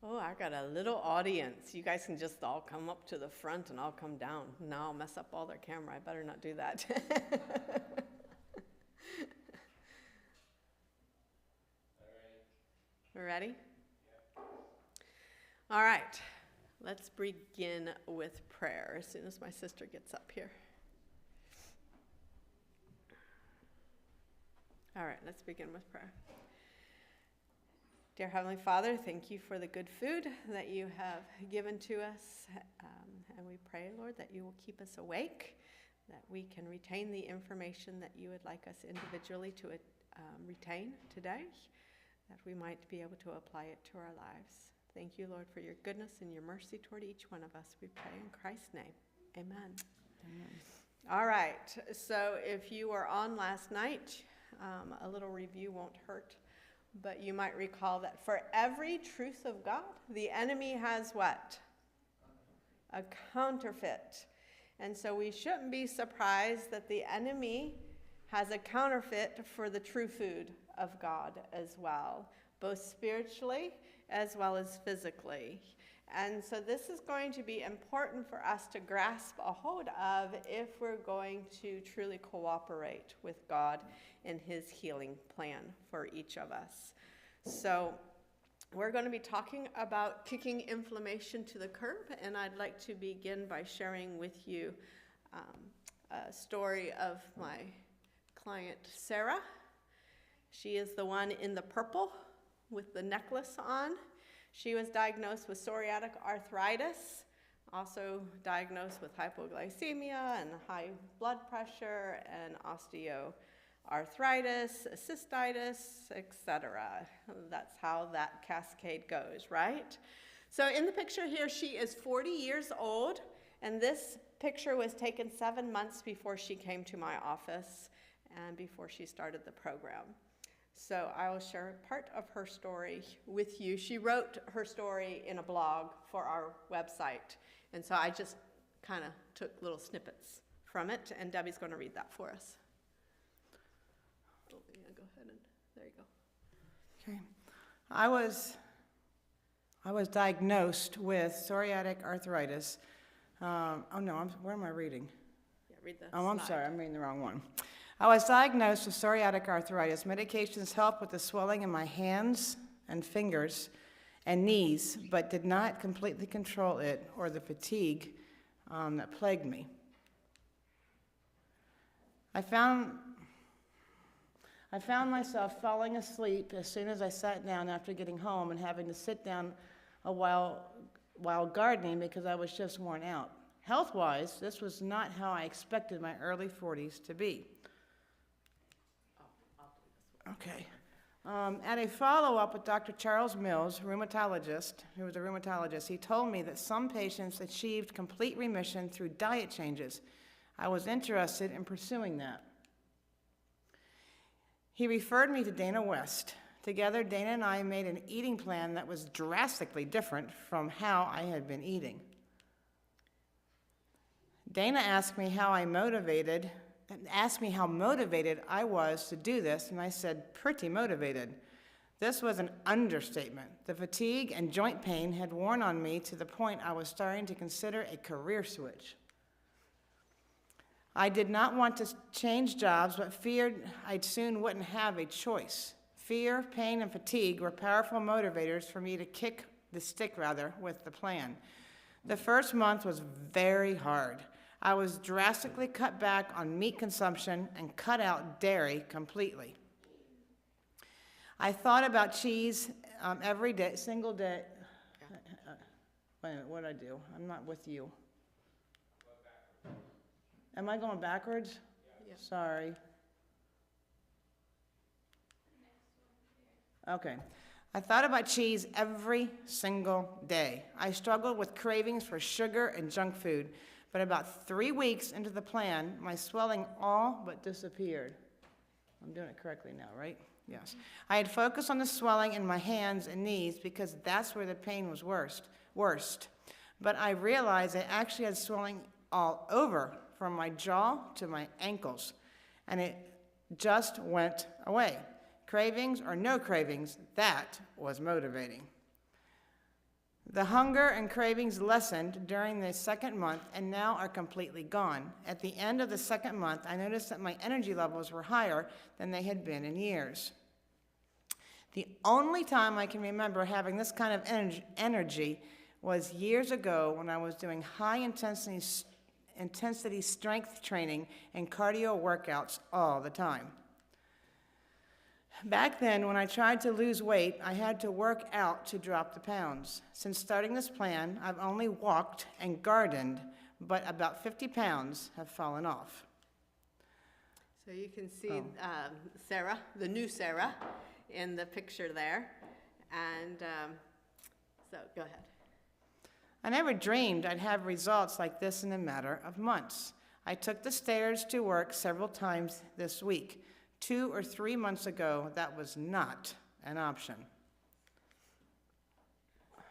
Oh, I got a little audience. You guys can just all come up to the front and I'll come down. No, I'll mess up all their camera. I better not do that. All right. Ready? Yeah. All right. Let's begin with prayer as soon as my sister gets up here. All right, let's begin with prayer. Dear Heavenly Father, thank you for the good food that you have given to us. And we pray, Lord, that you will keep us awake, that we can retain the information that you would like us individually to retain today, that we might be able to apply it to our lives. Thank you, Lord, for your goodness and your mercy toward each one of us. We pray in Christ's name. Amen. Amen. All right, so if you were on last night, a little review won't hurt. But you might recall that for every truth of God, the enemy has what? A counterfeit. And so we shouldn't be surprised that the enemy has a counterfeit for the true food of God as well, both spiritually as well as physically. And so this is going to be important for us to grasp a hold of if we're going to truly cooperate with God in his healing plan for each of us. So we're going to be talking about kicking inflammation to the curb, and I'd like to begin by sharing with you a story of my client, Sarah. She is the one in the purple with the necklace on. She was diagnosed with psoriatic arthritis, also diagnosed with hypoglycemia and high blood pressure and osteoarthritis, cystitis, etc. That's how that cascade goes, right? So in the picture here, she is 40 years old, and this picture was taken 7 months before she came to my office and before she started the program. So I will share part of her story with you. She wrote her story in a blog for our website, and so I just kind of took little snippets from it, and Debbie's going to read that for us. Oh, yeah, go ahead and there you go. Okay. I was diagnosed with psoriatic arthritis. Where am I reading? Yeah, read the I'm slide. sorry, I'm reading the wrong one. I was diagnosed with psoriatic arthritis. Medications helped with the swelling in my hands and fingers and knees, but did not completely control it or the fatigue that plagued me. I found myself falling asleep as soon as I sat down after getting home and having to sit down a while gardening because I was just worn out. Health-wise, this was not how I expected my early 40s to be. Okay. At a follow-up with Dr. Charles Mills, who was a rheumatologist, he told me that some patients achieved complete remission through diet changes. I was interested in pursuing that. He referred me to Dana West. Together, Dana and I made an eating plan that was drastically different from how I had been eating. Dana asked me how motivated I was to do this, and I said, pretty motivated. This was an understatement. The fatigue and joint pain had worn on me to the point I was starting to consider a career switch. I did not want to change jobs, but feared I soon wouldn't have a choice. Fear, pain, and fatigue were powerful motivators for me to kick the stick with the plan. The first month was very hard. I was drastically cut back on meat consumption and cut out dairy completely. I thought about cheese every day, single day. Wait a minute, what did I do? I'm not with you. Am I going backwards? Yeah. Sorry. Okay. I thought about cheese every single day. I struggled with cravings for sugar and junk food. But about 3 weeks into the plan, my swelling all but disappeared. I'm doing it correctly now, right? Yes. I had focused on the swelling in my hands and knees because that's where the pain was worst. But I realized I actually had swelling all over, from my jaw to my ankles, and it just went away. Cravings or no cravings, that was motivating. The hunger and cravings lessened during the second month and now are completely gone. At the end of the second month, I noticed that my energy levels were higher than they had been in years. The only time I can remember having this kind of energy was years ago when I was doing high-intensity strength training and cardio workouts all the time. Back then, when I tried to lose weight, I had to work out to drop the pounds. Since starting this plan, I've only walked and gardened, but about 50 pounds have fallen off. So you can see Sarah, the new Sarah, in the picture there. And so go ahead. I never dreamed I'd have results like this in a matter of months. I took the stairs to work several times this week. 2 or 3 months ago, that was not an option. Oh,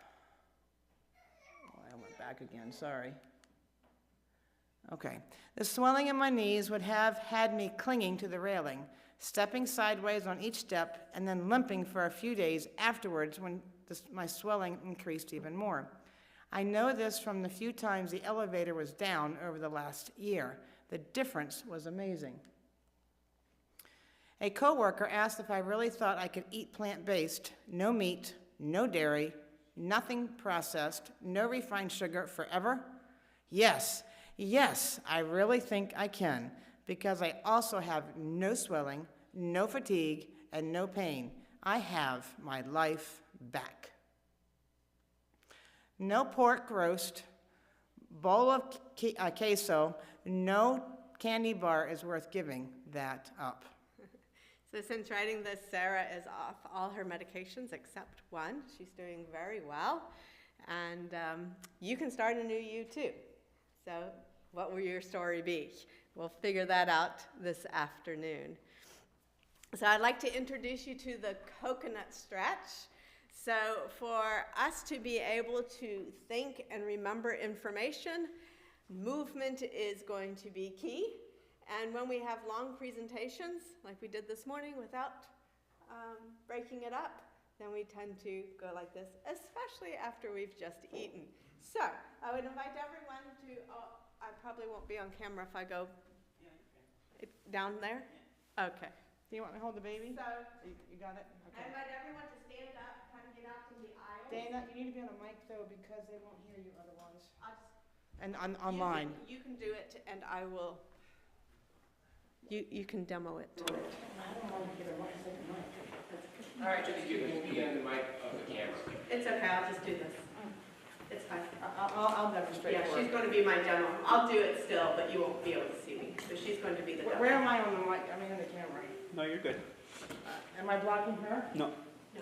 I went back again, sorry. Okay. The swelling in my knees would have had me clinging to the railing, stepping sideways on each step, and then limping for a few days afterwards when my swelling increased even more. I know this from the few times the elevator was down over the last year. The difference was amazing. A coworker asked if I really thought I could eat plant-based, no meat, no dairy, nothing processed, no refined sugar forever. Yes, I really think I can, because I also have no swelling, no fatigue, and no pain. I have my life back. No pork roast, bowl of queso, no candy bar is worth giving that up. So since writing this, Sarah is off all her medications except one. She's doing very well. And you can start a new you too. So what will your story be? We'll figure that out this afternoon. So I'd like to introduce you to the coconut stretch. So for us to be able to think and remember information, movement is going to be key. And when we have long presentations, like we did this morning without breaking it up, then we tend to go like this, especially after we've just eaten. So I would invite everyone to, I probably won't be on camera if I go down there? Okay. Do you want me to hold the baby? So You got it? Okay. I invite everyone to stand up, kind of get out to the aisle. Dana, you need to be on a mic though, because they won't hear you otherwise. And online. You can do it, and I will. You can demo it. I don't want to get a mic, second mic. All right. Just give me the mic of the camera. It's okay. I'll just do this. It's fine. I'll demonstrate. Yeah, she's going to be my demo. I'll do it still, but you won't be able to see me. So she's going to be the demo. Where am I on the mic? I mean, on the camera. No, you're good. Am I blocking her? No.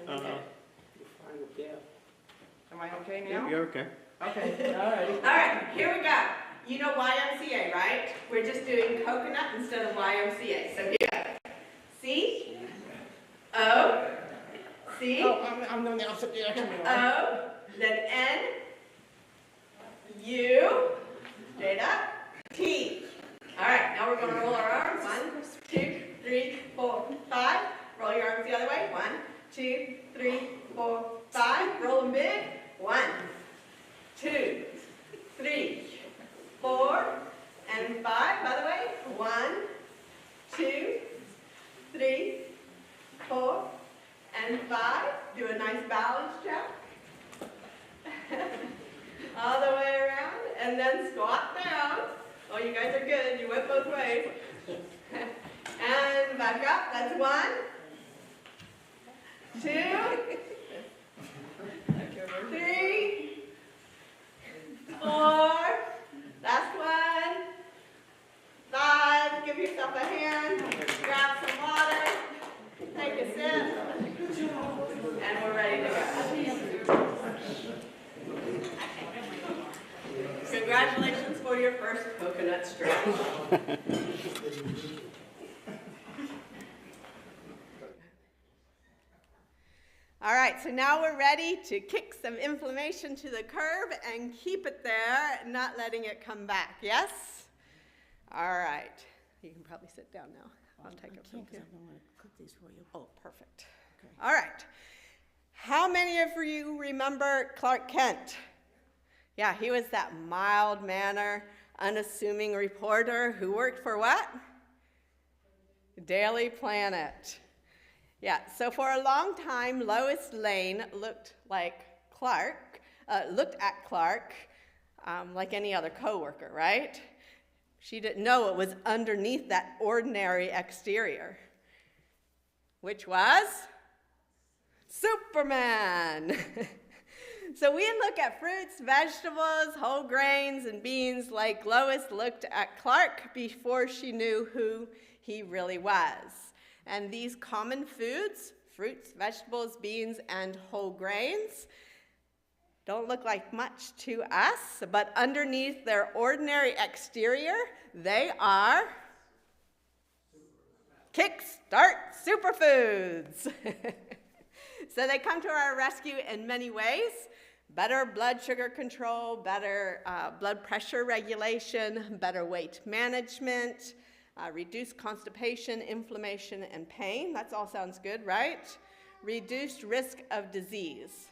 No, you're good. Am I okay now? You're okay. Okay, all right. All right, here we go. You know YMCA, right? We're just doing coconut instead of YMCA. So here we go. C, O, C, Oh, I'm doing the opposite direction. O, then N, U, straight up, T. All right, now we're going to roll our arms. 1, 2, 3, 4, 5. Roll your arms the other way. 1, 2, 3, 4, 5. Roll them big. 1, 2, 3, 4, and 5. By the way, 1, 2, 3, 4, and 5. Do a nice balance check. All the way around, and then squat down. Oh, you guys are good. You went both ways. And back up. That's 1, 2, 3, 4. Last one. 5. Give yourself a hand. Grab some water. Take a sip. And we're ready to go. Congratulations for your first coconut stretch. All right, so now we're ready to kick some inflammation to the curb and keep it there, not letting it come back, yes? All right, you can probably sit down now. I'll take it from here. I want to cook these for you. Oh, perfect. Okay. All right. How many of you remember Clark Kent? Yeah, he was that mild-mannered, unassuming reporter who worked for what? Daily Planet. Yeah, so for a long time, Lois Lane looked at Clark like any other coworker, right? She didn't know it was underneath that ordinary exterior, which was Superman. So we look at fruits, vegetables, whole grains, and beans like Lois looked at Clark before she knew who he really was. And these common foods, fruits, vegetables, beans, and whole grains, don't look like much to us, but underneath their ordinary exterior, they are Kickstart Superfoods. So they come to our rescue in many ways. Better blood sugar control, better blood pressure regulation, better weight management, reduced constipation, inflammation, and pain. That all sounds good, right? Reduced risk of disease,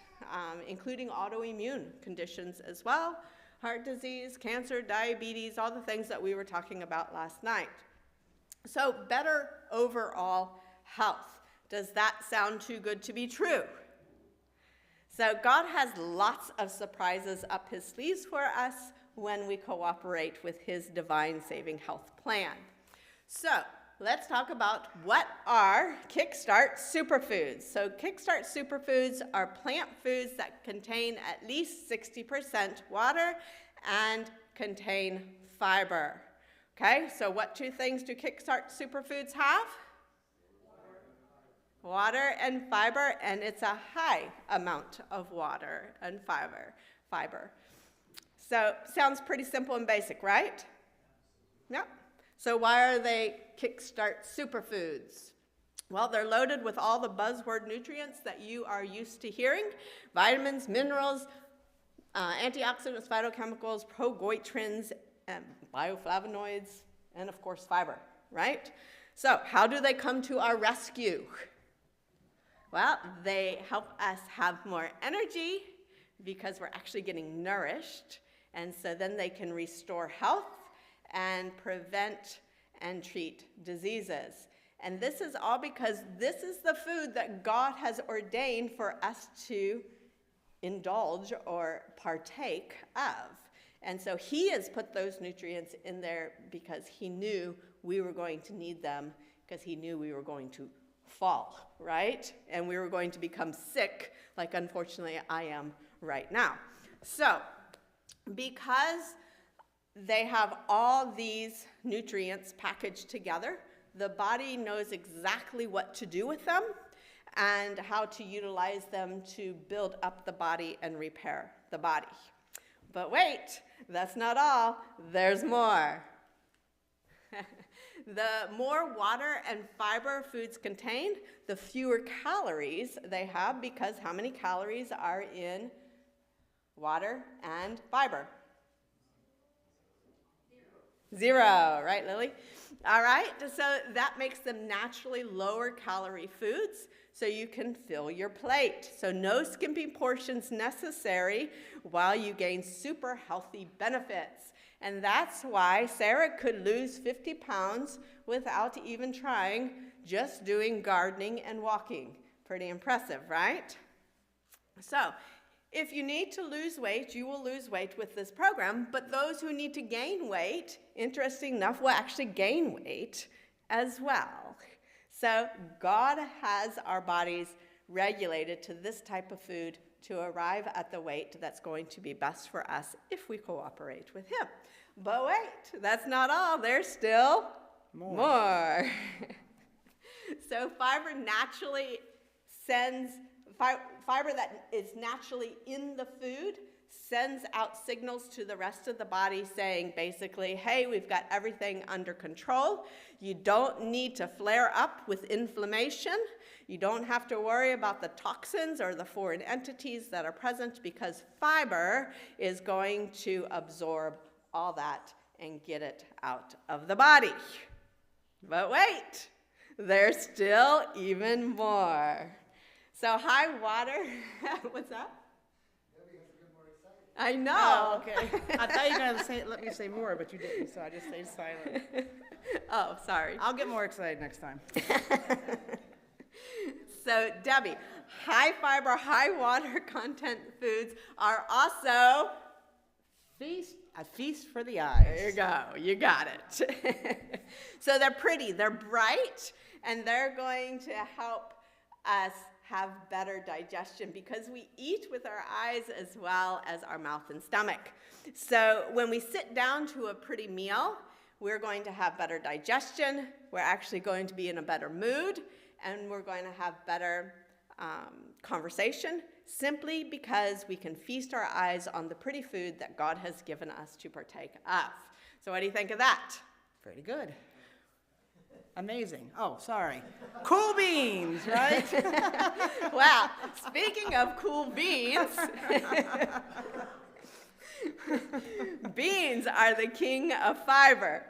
including autoimmune conditions as well, heart disease, cancer, diabetes, all the things that we were talking about last night. So better overall health. Does that sound too good to be true? So God has lots of surprises up his sleeves for us when we cooperate with his divine saving health plan. So let's talk about what are Kickstart Superfoods. So Kickstart Superfoods are plant foods that contain at least 60% water and contain fiber. Okay, so what two things do Kickstart Superfoods have? Water and fiber, and it's a high amount of water and fiber. So sounds pretty simple and basic, right? Yep. So why are they Kickstart Superfoods? Well, they're loaded with all the buzzword nutrients that you are used to hearing: vitamins, minerals, antioxidants, phytochemicals, progoitrins, and bioflavonoids, and of course fiber, right? So how do they come to our rescue? Well, they help us have more energy because we're actually getting nourished, and so then they can restore health and prevent and treat diseases. And this is all because this is the food that God has ordained for us to indulge or partake of. And so he has put those nutrients in there because he knew we were going to need them, because he knew we were going to fall, right? And we were going to become sick, like unfortunately I am right now. So because they have all these nutrients packaged together, the body knows exactly what to do with them and how to utilize them to build up the body and repair the body. But wait, that's not all. There's more. The more water and fiber foods contain, the fewer calories they have, because how many calories are in water and fiber? Zero, right, Lily? All right, so that makes them naturally lower calorie foods, so you can fill your plate. So no skimpy portions necessary while you gain super healthy benefits. And that's why Sarah could lose 50 pounds without even trying, just doing gardening and walking. Pretty impressive, right? So if you need to lose weight, you will lose weight with this program, but those who need to gain weight, interesting enough, will actually gain weight as well. So God has our bodies regulated to this type of food to arrive at the weight that's going to be best for us if we cooperate with him. But wait, that's not all. There's still more. So fiber that is naturally in the food sends out signals to the rest of the body saying basically, hey, we've got everything under control. You don't need to flare up with inflammation. You don't have to worry about the toxins or the foreign entities that are present, because fiber is going to absorb all that and get it out of the body. But wait, there's still even more. So high water, what's that? I know. Oh, okay. I thought you were going to let me say more, but you didn't, so I just stayed silent. Oh, sorry. I'll get more excited next time. So, Debbie, high fiber, high water content foods are also A feast for the eyes. There you go. You got it. So they're pretty, they're bright, and they're going to help us have better digestion because we eat with our eyes as well as our mouth and stomach. So when we sit down to a pretty meal, we're going to have better digestion, we're actually going to be in a better mood, and we're going to have better conversation simply because we can feast our eyes on the pretty food that God has given us to partake of. So what do you think of that? Pretty good. Amazing. Oh, sorry. Cool beans, right? Well, speaking of cool beans, beans are the king of fiber.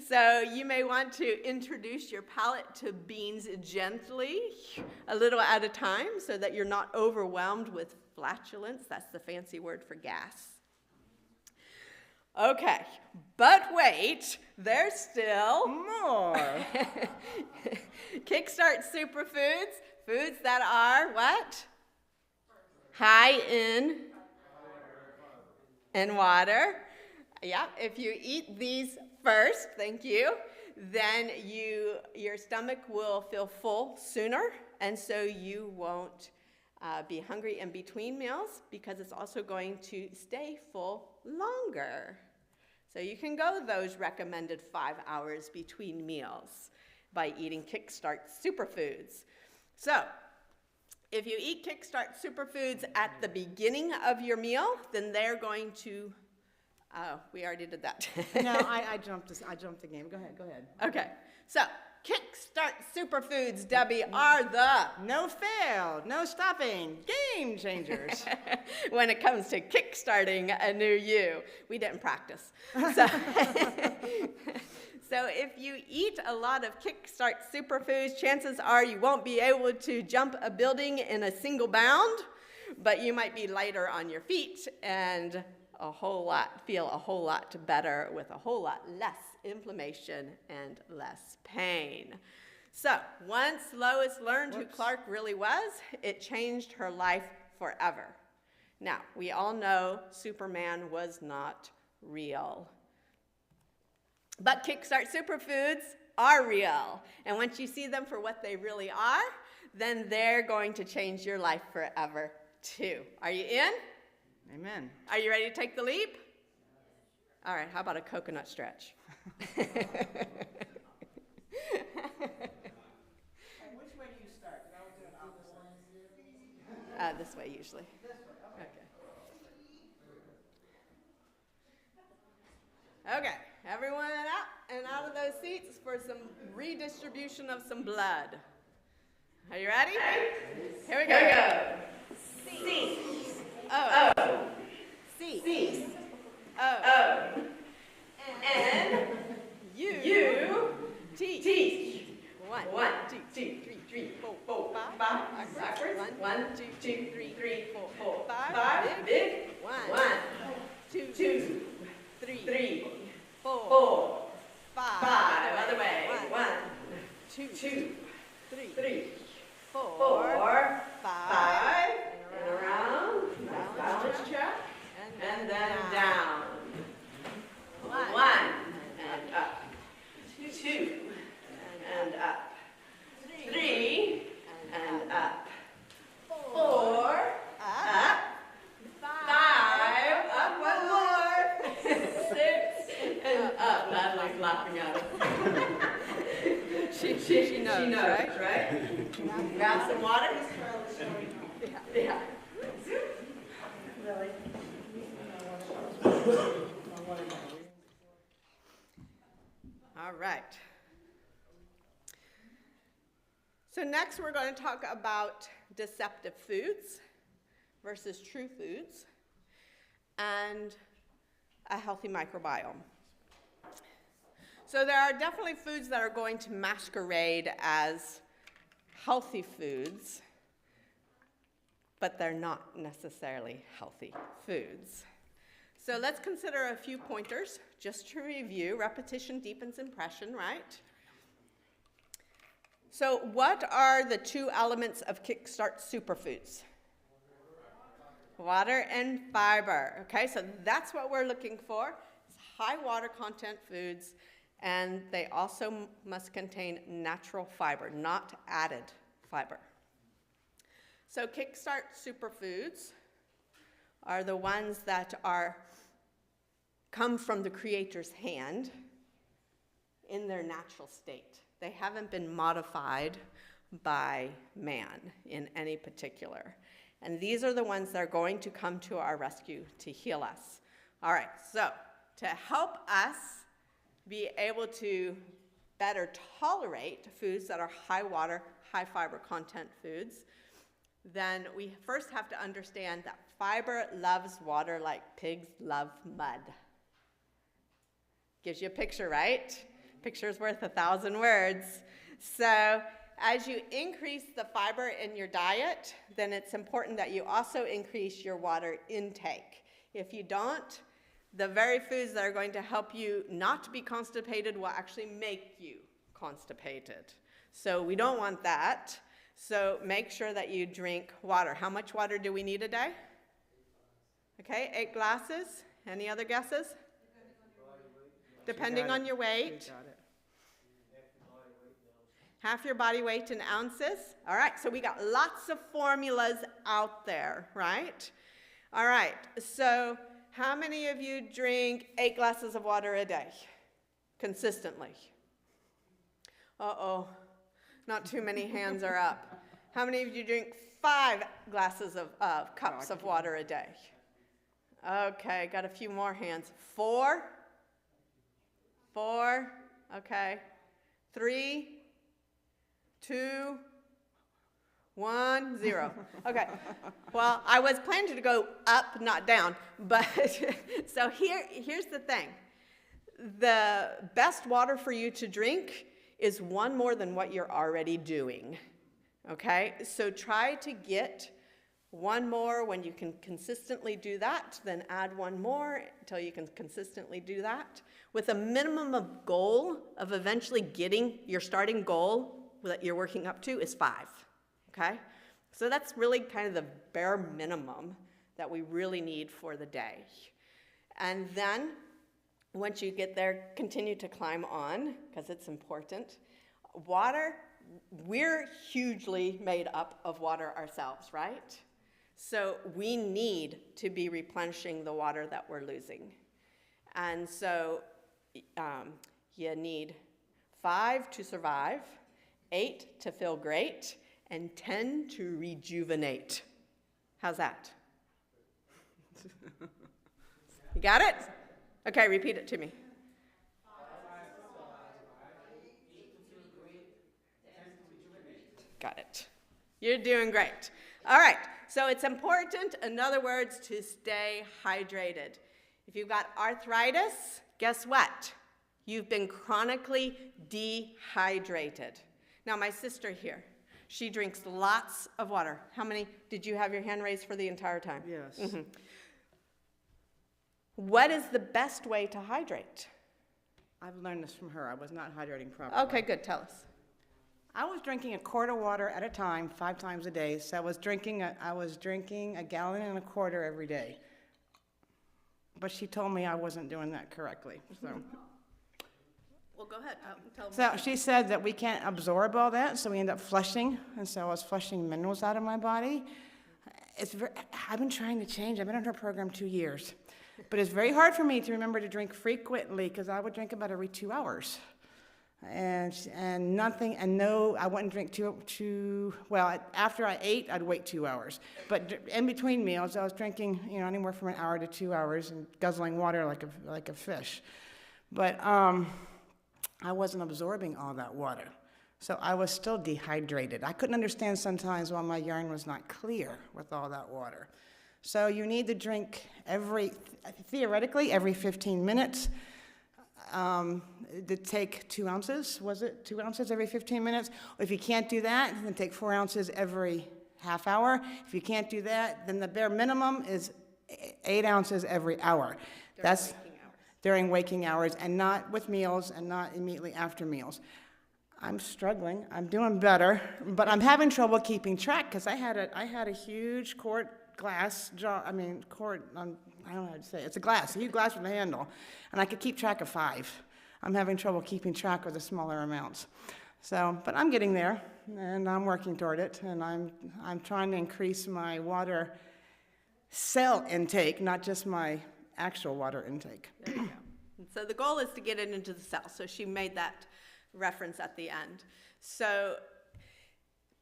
So you may want to introduce your palate to beans gently, a little at a time, so that you're not overwhelmed with flatulence. That's the fancy word for gas. Okay, but wait, there's still More. Kickstart superfoods, foods that are what? High in water. Yeah, if you eat these first, thank you, then your stomach will feel full sooner, and so you won't be hungry in between meals because it's also going to stay full longer. So you can go those recommended 5 hours between meals by eating Kickstart superfoods. So if you eat Kickstart superfoods at the beginning of your meal, then they're going to, oh, we already did that. No, I jumped the game. Go ahead. Okay, so Kickstart superfoods, Debbie, are the No fail, no stopping, game changers. when it comes to kickstarting a new you. We didn't practice. So, so if you eat a lot of Kickstart superfoods, chances are you won't be able to jump a building in a single bound, but you might be lighter on your feet and feel a whole lot better with a whole lot less inflammation and less pain. So once Lois learned who Clark really was, it changed her life forever. Now, we all know Superman was not real. But Kickstart superfoods are real. And once you see them for what they really are, then they're going to change your life forever too. Are you in? Amen. Are you ready to take the leap? All right, how about a coconut stretch? And which way do you start? Did I do it opposite? This way usually. Okay. Okay, everyone up and out of those seats for some redistribution of some blood. Are you ready? Here we go. C. O. C. O. N. U. T. One, two, three, four, five. Backwards. One, two, three, four, five. Big. One, two, three, four, five. Other way. One, two, three, four, five. And around. Balance check. And then down. One. And up. Two. And up. Three. And up. Four. Up. Five. Up one more. Six. And up. Natalie's laughing at us. She knows, right? Grab some water. Yeah. Really? All right. So next we're going to talk about deceptive foods versus true foods and a healthy microbiome. So there are definitely foods that are going to masquerade as healthy foods, but they're not necessarily healthy foods. So let's consider a few pointers just to review. Repetition deepens impression, right? So what are the two elements of Kickstart Superfoods? Water and fiber. Okay, so that's what we're looking for. It's high water content foods, and they also must contain natural fiber, not added fiber. So Kickstart Superfoods are the ones that come from the creator's hand in their natural state. They haven't been modified by man in any particular. And these are the ones that are going to come to our rescue to heal us. All right, so to help us be able to better tolerate foods that are high water, high fiber content foods, then we first have to understand that fiber loves water like pigs love mud. Gives you a picture, right? Picture's worth 1,000 words. So as you increase the fiber in your diet, then it's important that you also increase your water intake. If you don't, the very foods that are going to help you not be constipated will actually make you constipated. So we don't want that. So make sure that you drink water. How much water do we need a day? Okay, 8 glasses. Any other guesses? Depending on your weight. Half your body weight in ounces. All right, so we got lots of formulas out there, right? All right, so how many of you drink 8 glasses of water a day consistently? Uh-oh, not too many hands are up. How many of you drink 5 glasses of cups of water a day? Okay, got a few more hands. 4? 4, okay. 3, 2, 1, 0. Okay, well, I was planning to go up, not down, but so here's the thing. The best water for you to drink is 1 more than what you're already doing, okay? So try to get 1 more. When you can consistently do that, then add 1 more until you can consistently do that, with a minimum of goal of eventually getting your starting goal that you're working up to is 5, okay? So that's really kind of the bare minimum that we really need for the day. And then once you get there, continue to climb on, because it's important. Water, we're hugely made up of water ourselves, right? So we need to be replenishing the water that we're losing. And so you need 5 to survive, 8 to feel great, and 10 to rejuvenate. How's that? You got it? Okay, repeat it to me. Got it. You're doing great. All right, so it's important, in other words, to stay hydrated. If you've got arthritis, guess what? You've been chronically dehydrated. Now, my sister here, she drinks lots of water. How many? Did you have your hand raised for the entire time? Yes. Mm-hmm. What is the best way to hydrate? I've learned this from her. I was not hydrating properly. Okay, good. Tell us. I was drinking a quart of water at a time, 5 times a day. So I was drinking a gallon and a quarter every day. But she told me I wasn't doing that correctly. So, Well, go ahead. Tell them. so she said that we can't absorb all that, so we end up flushing. And so I was flushing minerals out of my body. I've been trying to change. I've been on her program 2 years. But it's very hard for me to remember to drink frequently, because I would drink about every 2 hours. And nothing, and no, I wouldn't drink well, after I ate, I'd wait 2 hours. But in between meals, I was drinking, anywhere from an hour to 2 hours and guzzling water like a fish. But I wasn't absorbing all that water. So I was still dehydrated. I couldn't understand sometimes why my urine was not clear with all that water. So you need to drink theoretically, every 15 minutes. To take 2 ounces, was it 2 ounces every 15 minutes? If you can't do that, then take 4 ounces every half hour. If you can't do that, then the bare minimum is 8 ounces every hour. That's during waking hours, and not with meals, and not immediately after meals. I'm struggling. I'm doing better, but I'm having trouble keeping track because I had a huge quart glass jar. I don't know how to say it. It's a glass, a huge glass with a handle, and I could keep track of 5. I'm having trouble keeping track of the smaller amounts. So, but I'm getting there, and I'm working toward it, and I'm trying to increase my water cell intake, not just my actual water intake. There you go. And so the goal is to get it into the cell. So she made that reference at the end. So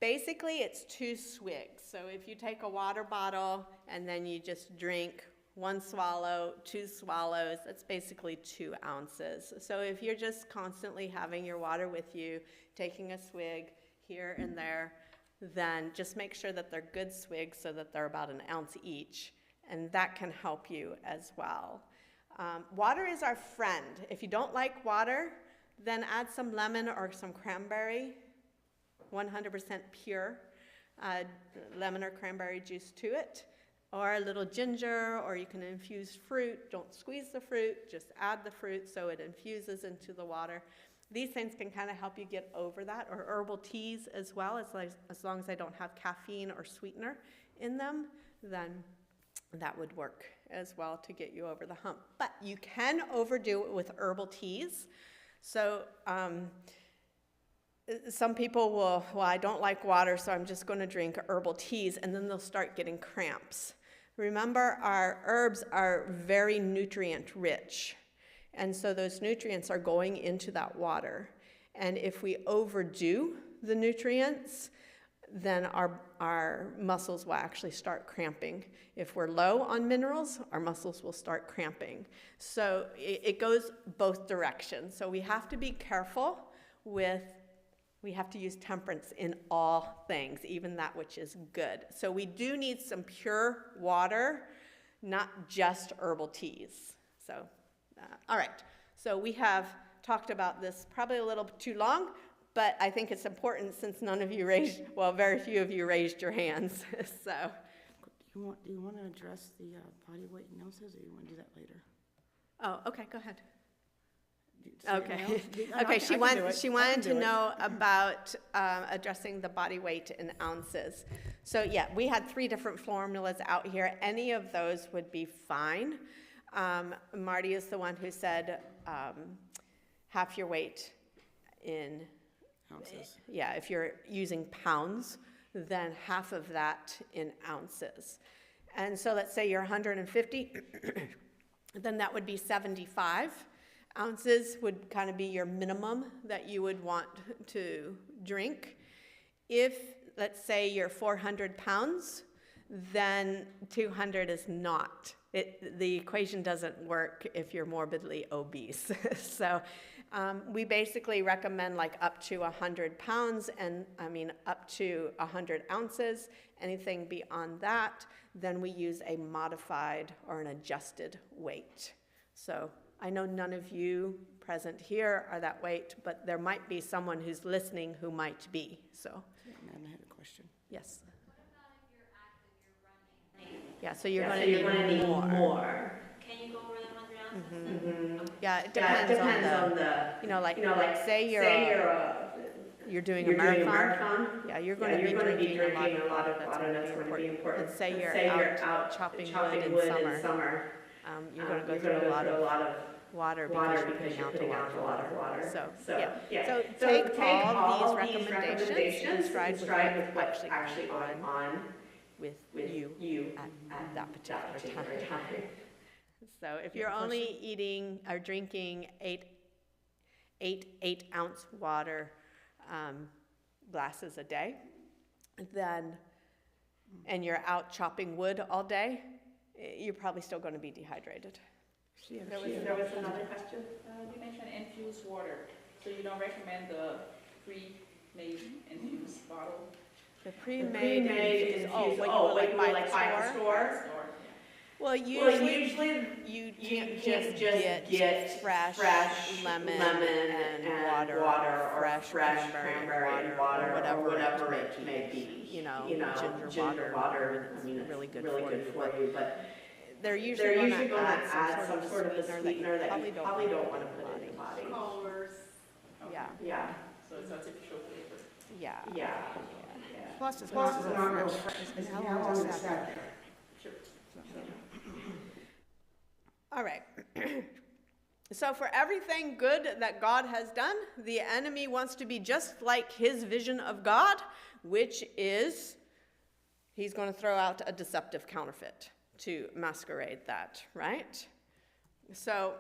basically it's 2 swigs. So if you take a water bottle and then you just drink 1 swallow, 2 swallows, that's basically 2 ounces. So if you're just constantly having your water with you, taking a swig here and there, then just make sure that they're good swigs so that they're about 1 ounce each, and that can help you as well. Water is our friend. If you don't like water, then add some lemon or some cranberry, 100% pure lemon or cranberry juice to it, or a little ginger, or you can infuse fruit. Don't squeeze the fruit, just add the fruit so it infuses into the water. These things can kind of help you get over that, or herbal teas as well, as long as they don't have caffeine or sweetener in them, then that would work as well to get you over the hump. But you can overdo it with herbal teas. So some people will, well, I don't like water, so I'm just going to drink herbal teas, and then they'll start getting cramps. Remember, our herbs are very nutrient rich, and so those nutrients are going into that water. And if we overdo the nutrients, then our muscles will actually start cramping. If we're low on minerals, our muscles will start cramping. So it goes both directions. So we have to be careful we have to use temperance in all things, even that which is good. So we do need some pure water, not just herbal teas. So, all right. So we have talked about this probably a little too long, but I think it's important since none of you raised, well, very few of you raised your hands. So, Do you want to address the body weight in ounces, or you want to do that later? Oh, okay, go ahead. Okay. Okay, she wanted to know about addressing the body weight in ounces. So yeah, we had 3 different formulas out here. Any of those would be fine. Marty is the one who said half your weight in Ounces. Yeah, if you're using pounds, then half of that in ounces. And so let's say you're 150, then that would be 75 ounces would kind of be your minimum that you would want to drink. If, let's say, you're 400 pounds, then 200 is not. The equation doesn't work if you're morbidly obese. So we basically recommend like up to 100 pounds and up to 100 ounces. Anything beyond that, then we use a modified or an adjusted weight. So I know none of you present here are that weight, but there might be someone who's listening who might be. So, And I had a question. yes. What about if you're active, you're running? Yeah, so you're going to need more. Can you go over the 100 ounces? Okay. Yeah, it depends on the, like say you're doing a marathon. Yeah, you're going to be drinking a lot of water. That's going to be important. And say you're out chopping wood in summer. You're going to go through a lot of water because you're putting out a lot of water. So take all these recommendations and stride with what's actually going on with you at that particular time. So if you're only eating or drinking 8-ounce water glasses a day, then, and you're out chopping wood all day, you're probably still going to be dehydrated. There was another question? You mentioned infused water, so you don't recommend the pre-made infused bottle? The pre-made infused, like five store? Well, usually you can't just get fresh lemon and water, or fresh cranberry water, or whatever it may be. You know, ginger water, I mean, it's really good for you, but they're usually going to add some sort of a sweetener that you probably don't want to put in your body. Colors. Yeah, So it's artificial flavor. yeah. Plus, it's not real fresh. And how long does that sat there? Sure. All right. So for everything good that God has done, the enemy wants to be just like his vision of God, which is he's going to throw out a deceptive counterfeit to masquerade that, right? So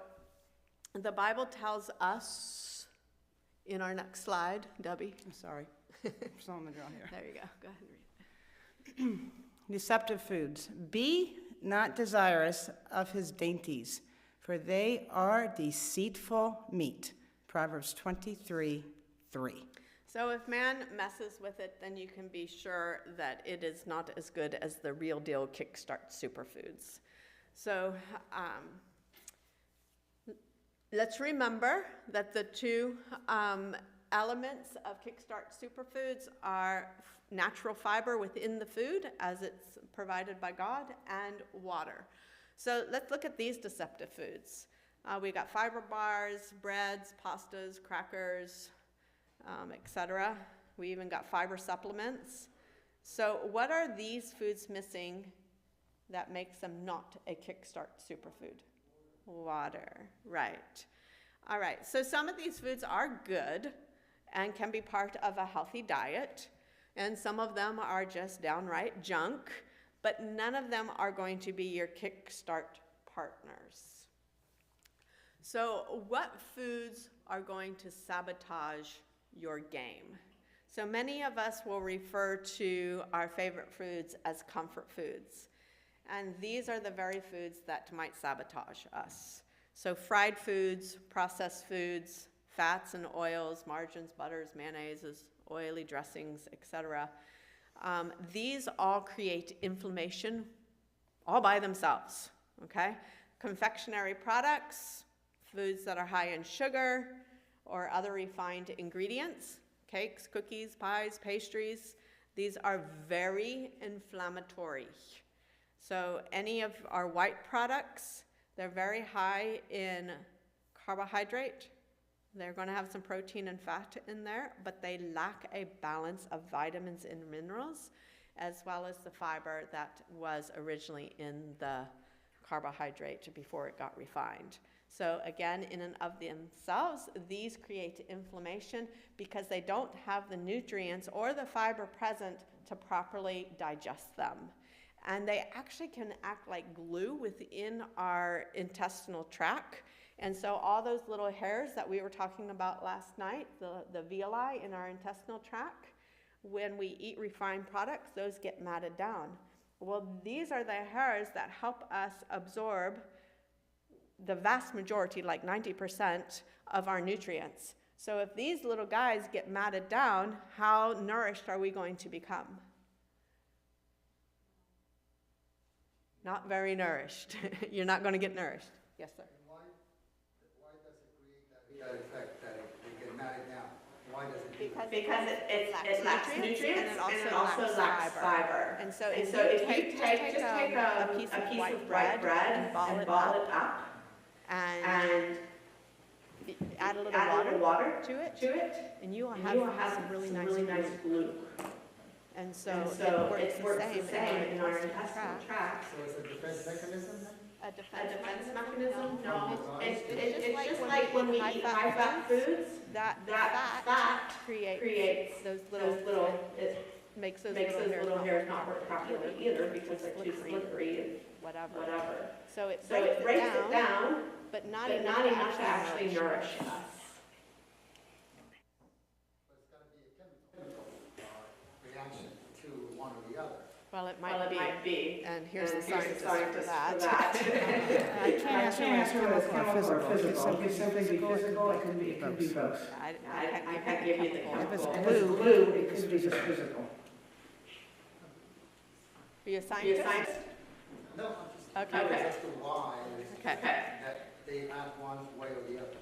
the Bible tells us in our next slide, Debbie. I'm sorry. I'm still on the draw here. There you go. Go ahead and read. Deceptive foods. Be not desirous of his dainties, for they are deceitful meat. Proverbs 23:3. So if man messes with it, then you can be sure that it is not as good as the real deal Kickstart superfoods. So let's remember that the two elements of Kickstart superfoods are natural fiber within the food as it's provided by God and water. So let's look at these deceptive foods. We got fiber bars, breads, pastas, crackers, etc. We even got fiber supplements. So what are these foods missing that makes them not a Kickstart superfood? Water, right. All right, so some of these foods are good and can be part of a healthy diet, and some of them are just downright junk, but none of them are going to be your Kickstart partners. So what foods are going to sabotage your game? So many of us will refer to our favorite foods as comfort foods, and these are the very foods that might sabotage us. So fried foods, processed foods, fats and oils, margarines, butters, mayonnaises, oily dressings, etc. These all create inflammation all by themselves, okay? Confectionery products, foods that are high in sugar or other refined ingredients, cakes, cookies, pies, pastries, these are very inflammatory. So any of our white products, they're very high in carbohydrate. They're going to have some protein and fat in there, but they lack a balance of vitamins and minerals, as well as the fiber that was originally in the carbohydrate before it got refined. So again, in and of themselves, these create inflammation because they don't have the nutrients or the fiber present to properly digest them. And they actually can act like glue within our intestinal tract. And so all those little hairs that we were talking about last night, the villi in our intestinal tract, when we eat refined products, those get matted down. Well, these are the hairs that help us absorb the vast majority, like 90% of our nutrients. So if these little guys get matted down, how nourished are we going to become? Not very nourished. You're not going to get nourished. Yes, sir. Why does it create that effect that it get matted down? Why does it do that? Because it lacks nutrients and it also lacks fiber. And so if you take a piece of white bread and ball it up and add a little water to it, and you will have some really nice glue. And so it works the same in our intestinal tract. So it's a defense mechanism then? A defense mechanism? No. It's just like when we eat high-fat foods, that fat creates those little it makes those little hairs not work properly either because they're too slippery and whatever. So it breaks it down, but not enough to actually nourish us. But it's gotta be a chemical reaction to one or the other. Well, it might be. And here's the scientist for that. I can't answer whether it's chemical or physical. It could simply be physical, it could be both. I can't give you the If it's chemical. glue, it could be just physical. Are you a scientist? No, I'm just Okay. As to why Okay. that they have one way or the other.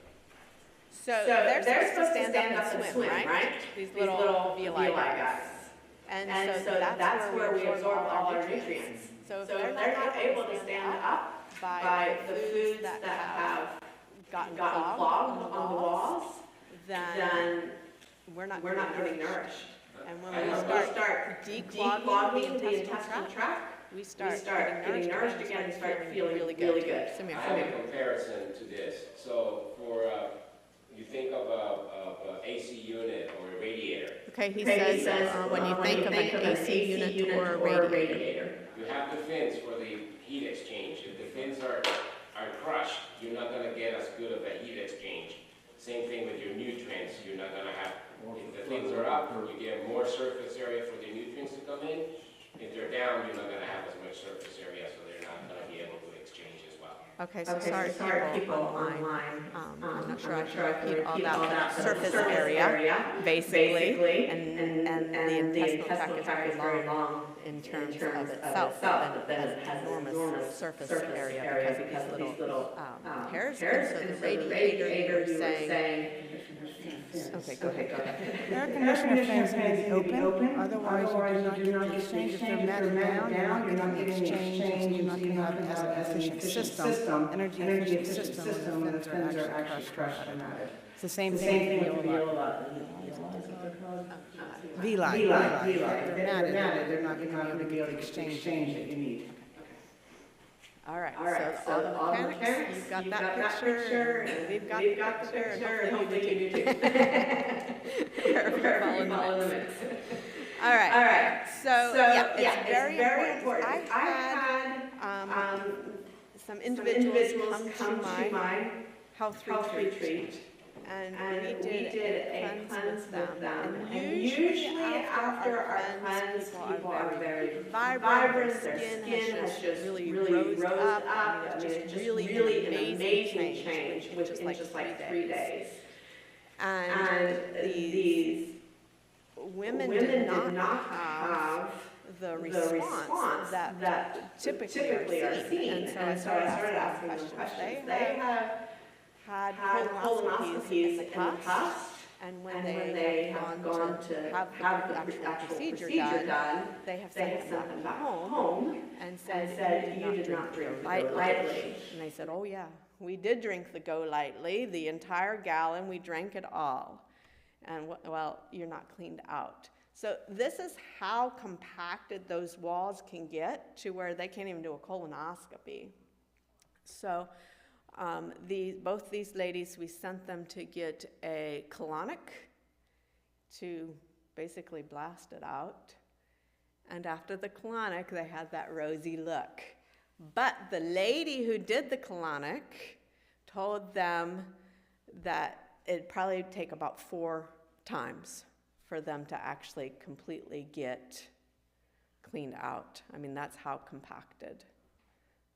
So they're supposed to stand up and swim, right? These little villi guys. And so that's where we absorb all our nutrients. So if they're not able to stand up by the foods that have gotten clogged on the walls, then we're not getting nourished. And when we start declogging the intestinal tract, we start getting nourished again and start feeling really good. I have a comparison to this. So for, you think of a AC unit or a radiator. Okay, he says when you think of an AC unit or a radiator. You have the fins for the heat exchange. If the fins are crushed, you're not going to get as good of a heat exchange. Same thing with your nutrients. You're not going to have, if the fins are up, you get more surface area for the nutrients to come in. If they're down, you're not going to have as much surface area, so they're not going to be able to exchange as well. Okay, so sorry people online. I'm not sure I can repeat all that, but surface area, basically, and the intestinal tract is very long in terms of itself, but then it has enormous surface area because of these little hairs. And so the radiator, you're saying, okay, go ahead. Air conditioner fans need to be open, otherwise you do not get the exchange. If they're matted down, you're not getting the exchange, and you're not going to have an efficient system, energy efficient system when the fins are actually crushed and matted. It's the same thing with viola. Villi. If they're matted, they're not going to be able to get the exchange that you need. All right, so all the mechanics, you've got that picture, and we've got the picture, and hopefully you do too. We're following the mix. All right, so yeah, it's very important. I had some individuals come to my health retreat, and we did a cleanse with them. And usually after our cleanse, people are very vibrant, their skin has just really rose up. I mean, it's just really an amazing change within just like 3 days. And these women did not have the response that typically are seen. And so I started asking them questions. They have had colonoscopies in the past, and when they have gone to have the actual procedure done, they have sent them home and said, you did not drink the Go Lightly. And they said, oh yeah, we did drink the Go Lightly, the entire gallon, we drank it all. And well, you're not cleaned out. So this is how compacted those walls can get to where they can't even do a colonoscopy. So both these ladies, we sent them to get a colonic to basically blast it out. And after the colonic, they had that rosy look. But the lady who did the colonic told them that it'd probably take about 4 times for them to actually completely get cleaned out. I mean, that's how compacted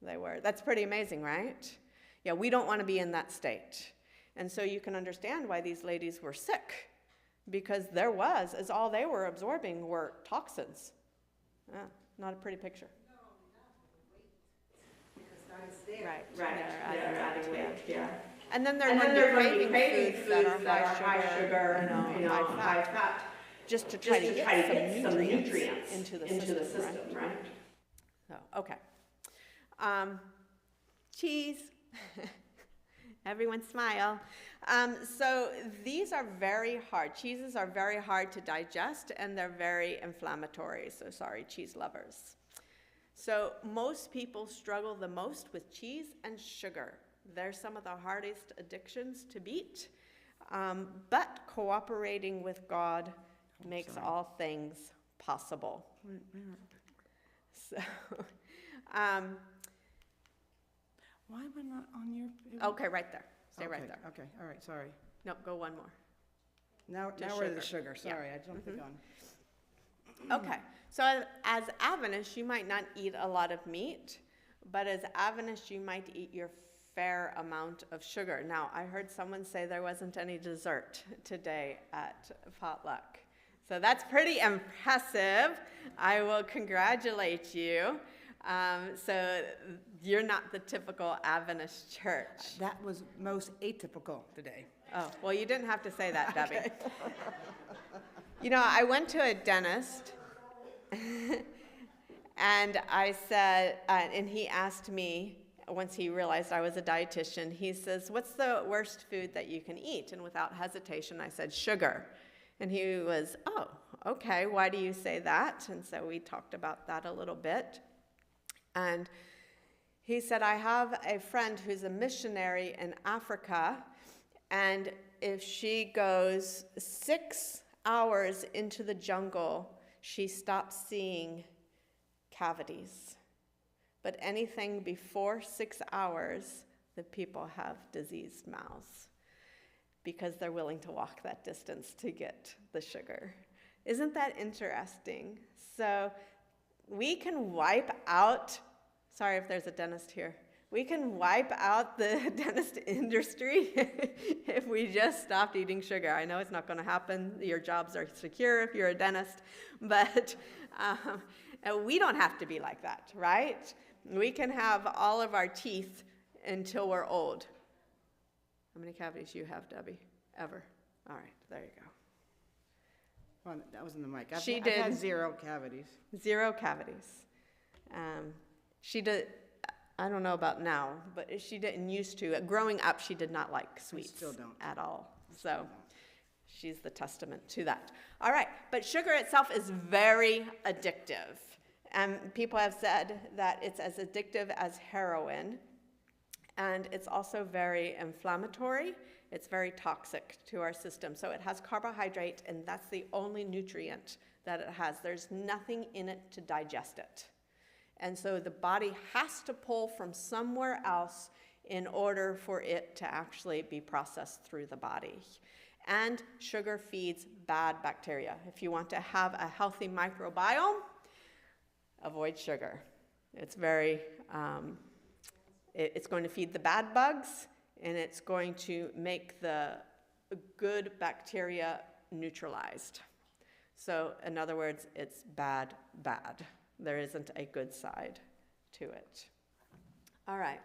they were. That's pretty amazing, right? Yeah, we don't want to be in that state. And so you can understand why these ladies were sick, because as all they were absorbing were toxins. Yeah, not a pretty picture. Right. They're adding weight, yeah. And then they're going to be craving foods that are high sugar, high fat, just to try to get some nutrients into the system, right? So, okay. Cheese. Everyone smile. So these are very hard. Cheeses are very hard to digest, and they're very inflammatory. So sorry, cheese lovers. So most people struggle the most with cheese and sugar. They're some of the hardest addictions to beat. But cooperating with God makes all things possible. So, why am I not on your? Okay, right there. Stay right there. Okay, all right, sorry. Nope, go one more. Now we're to the sugar. Sorry, I jumped the gun. Okay, so as Adventists, you might not eat a lot of meat, but as Adventists, you might eat your fair amount of sugar. Now, I heard someone say there wasn't any dessert today at potluck. So that's pretty impressive. I will congratulate you. So you're not the typical Adventist church. That was most atypical today. Oh, well, you didn't have to say that, Debbie. You know, I went to a dentist, and I said, and he asked me, once he realized I was a dietitian, he says, what's the worst food that you can eat? And without hesitation, I said, sugar. And he was, oh, okay, why do you say that? And so we talked about that a little bit. And he said, I have a friend who's a missionary in Africa, and if she goes 6 hours into the jungle, she stops seeing cavities. But anything before 6 hours, the people have diseased mouths because they're willing to walk that distance to get the sugar. Isn't that interesting? So we can wipe out, sorry if there's a dentist here, we can wipe out the dentist industry if we just stopped eating sugar. I know it's not going to happen. Your jobs are secure if you're a dentist, but we don't have to be like that, right? We can have all of our teeth until we're old. How many cavities do you have, Debbie? Ever? All right, there you go. Well, that was in the mic. I've She I've did. had 0 cavities. 0 cavities. She did, I don't know about now, but she didn't used to. Growing up, she did not like sweets still don't. at all. So she's the testament to that. All right, but sugar itself is very addictive. And people have said that it's as addictive as heroin. And it's also very inflammatory. It's very toxic to our system. So it has carbohydrate, and that's the only nutrient that it has. There's nothing in it to digest it. And so the body has to pull from somewhere else in order for it to actually be processed through the body. And sugar feeds bad bacteria. If you want to have a healthy microbiome, avoid sugar. It's very, it's going to feed the bad bugs, and it's going to make the good bacteria neutralized. So in other words, it's bad, bad. There isn't a good side to it. All right.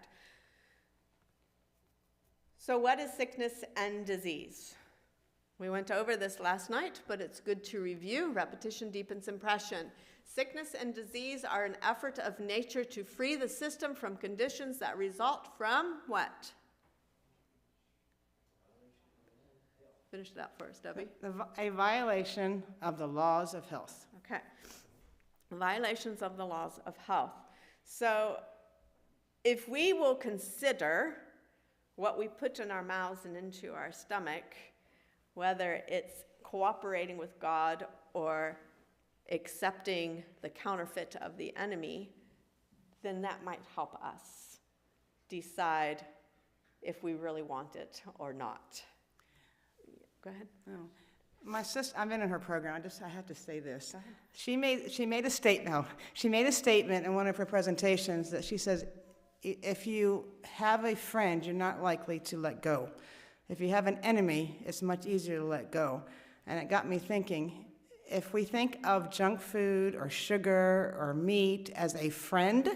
So what is sickness and disease? We went over this last night, but it's good to review. Repetition deepens impression. Sickness and disease are an effort of nature to free the system from conditions that result from what? Finish it out for us, Debbie. A violation of the laws of health. Okay. Violations of the laws of health. So if we will consider what we put in our mouths and into our stomach, whether it's cooperating with God or accepting the counterfeit of the enemy, then that might help us decide if we really want it or not. Go ahead. Oh. My sister, I've been in her program. I have to say this. She made a statement. No, she made a statement in one of her presentations that she says, if you have a friend, you're not likely to let go. If you have an enemy, it's much easier to let go. And it got me thinking, if we think of junk food or sugar or meat as a friend,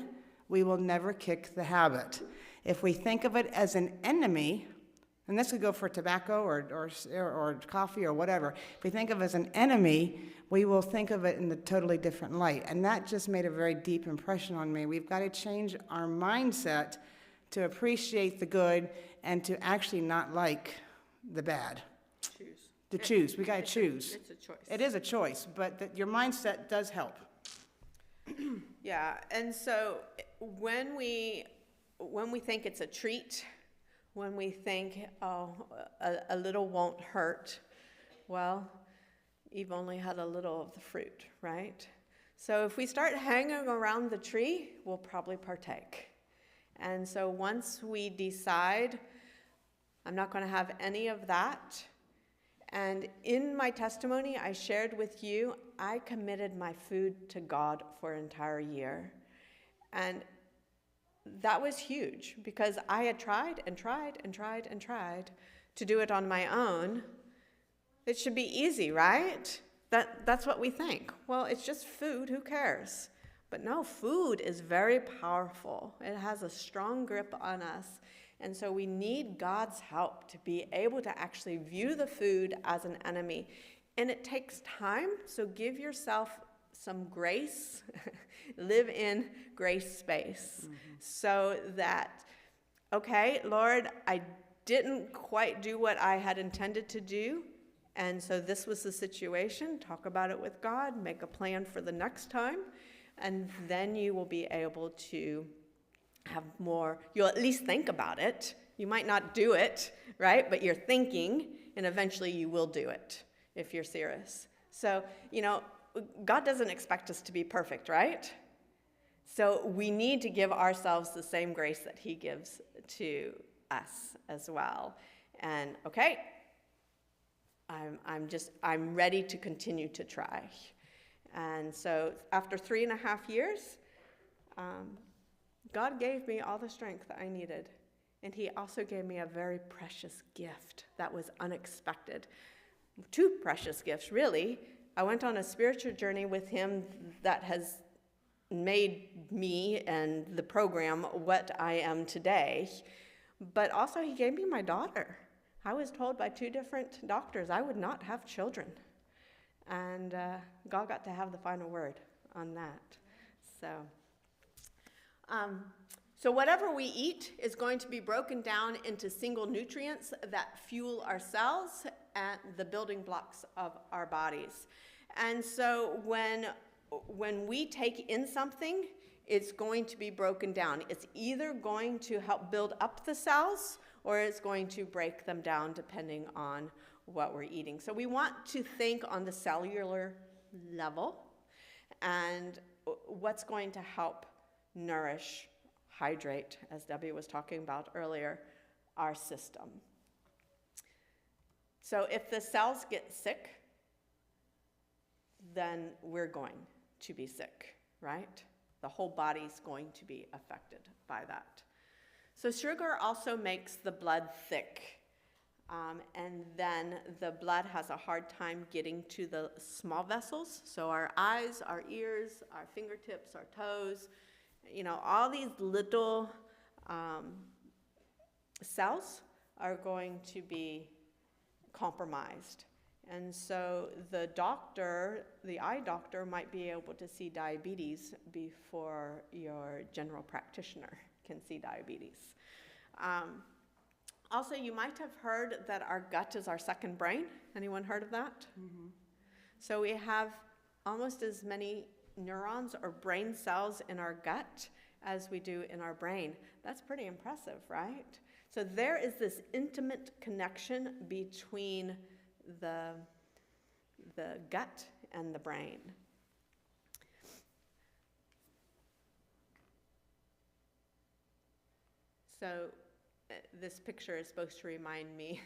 we will never kick the habit. If we think of it as an enemy, and this could go for tobacco or coffee or whatever. If we think of it as an enemy, we will think of it in a totally different light. And that just made a very deep impression on me. We've got to change our mindset to appreciate the good and to actually not like the bad. Choose. We got to choose. It's a choice. It is a choice, but your mindset does help. Yeah, and so when we think it's a treat, when we think, oh, a little won't hurt, well, Eve only had a little of the fruit, right? So if we start hanging around the tree, we'll probably partake. And so once we decide, I'm not going to have any of that, and in my testimony, I shared with you, I committed my food to God for an entire year. And that was huge because I had tried to do it on my own. It should be easy, right? That's what we think. Well, it's just food, who cares? But no, food is very powerful. It has a strong grip on us. And so we need God's help to be able to actually view the food as an enemy. And it takes time, so give yourself some grace. Live in grace space. So that, okay, Lord, I didn't quite do what I had intended to do. And so this was the situation. Talk about it with God. Make a plan for the next time. And then you will be able to have more, you'll at least think about it. You might not do it, right? But you're thinking, and eventually you will do it if you're serious. So, God doesn't expect us to be perfect, right? So we need to give ourselves the same grace that he gives to us as well. And okay, I'm ready to continue to try. And so after 3.5 years, God gave me all the strength that I needed. And he also gave me a very precious gift that was unexpected. 2 precious gifts, really. I went on a spiritual journey with him that has made me and the program what I am today. But also he gave me my daughter. I was told by 2 different doctors I would not have children. And God got to have the final word on that. So whatever we eat is going to be broken down into single nutrients that fuel our cells and the building blocks of our bodies. And so when we take in something, it's going to be broken down. It's either going to help build up the cells or it's going to break them down depending on what we're eating. So we want to think on the cellular level and what's going to help nourish, hydrate, as Debbie was talking about earlier, our system. So if the cells get sick, then we're going to be sick, right? The whole body's going to be affected by that. So sugar also makes the blood thick. And then the blood has a hard time getting to the small vessels. So our eyes, our ears, our fingertips, our toes, all these little cells are going to be compromised. And so the eye doctor might be able to see diabetes before your general practitioner can see diabetes. Also, you might have heard that our gut is our second brain. Anyone heard of that? Mm-hmm. So we have almost as many neurons or brain cells in our gut as we do in our brain. That's pretty impressive, right? So there is this intimate connection between the gut and the brain. So this picture is supposed to remind me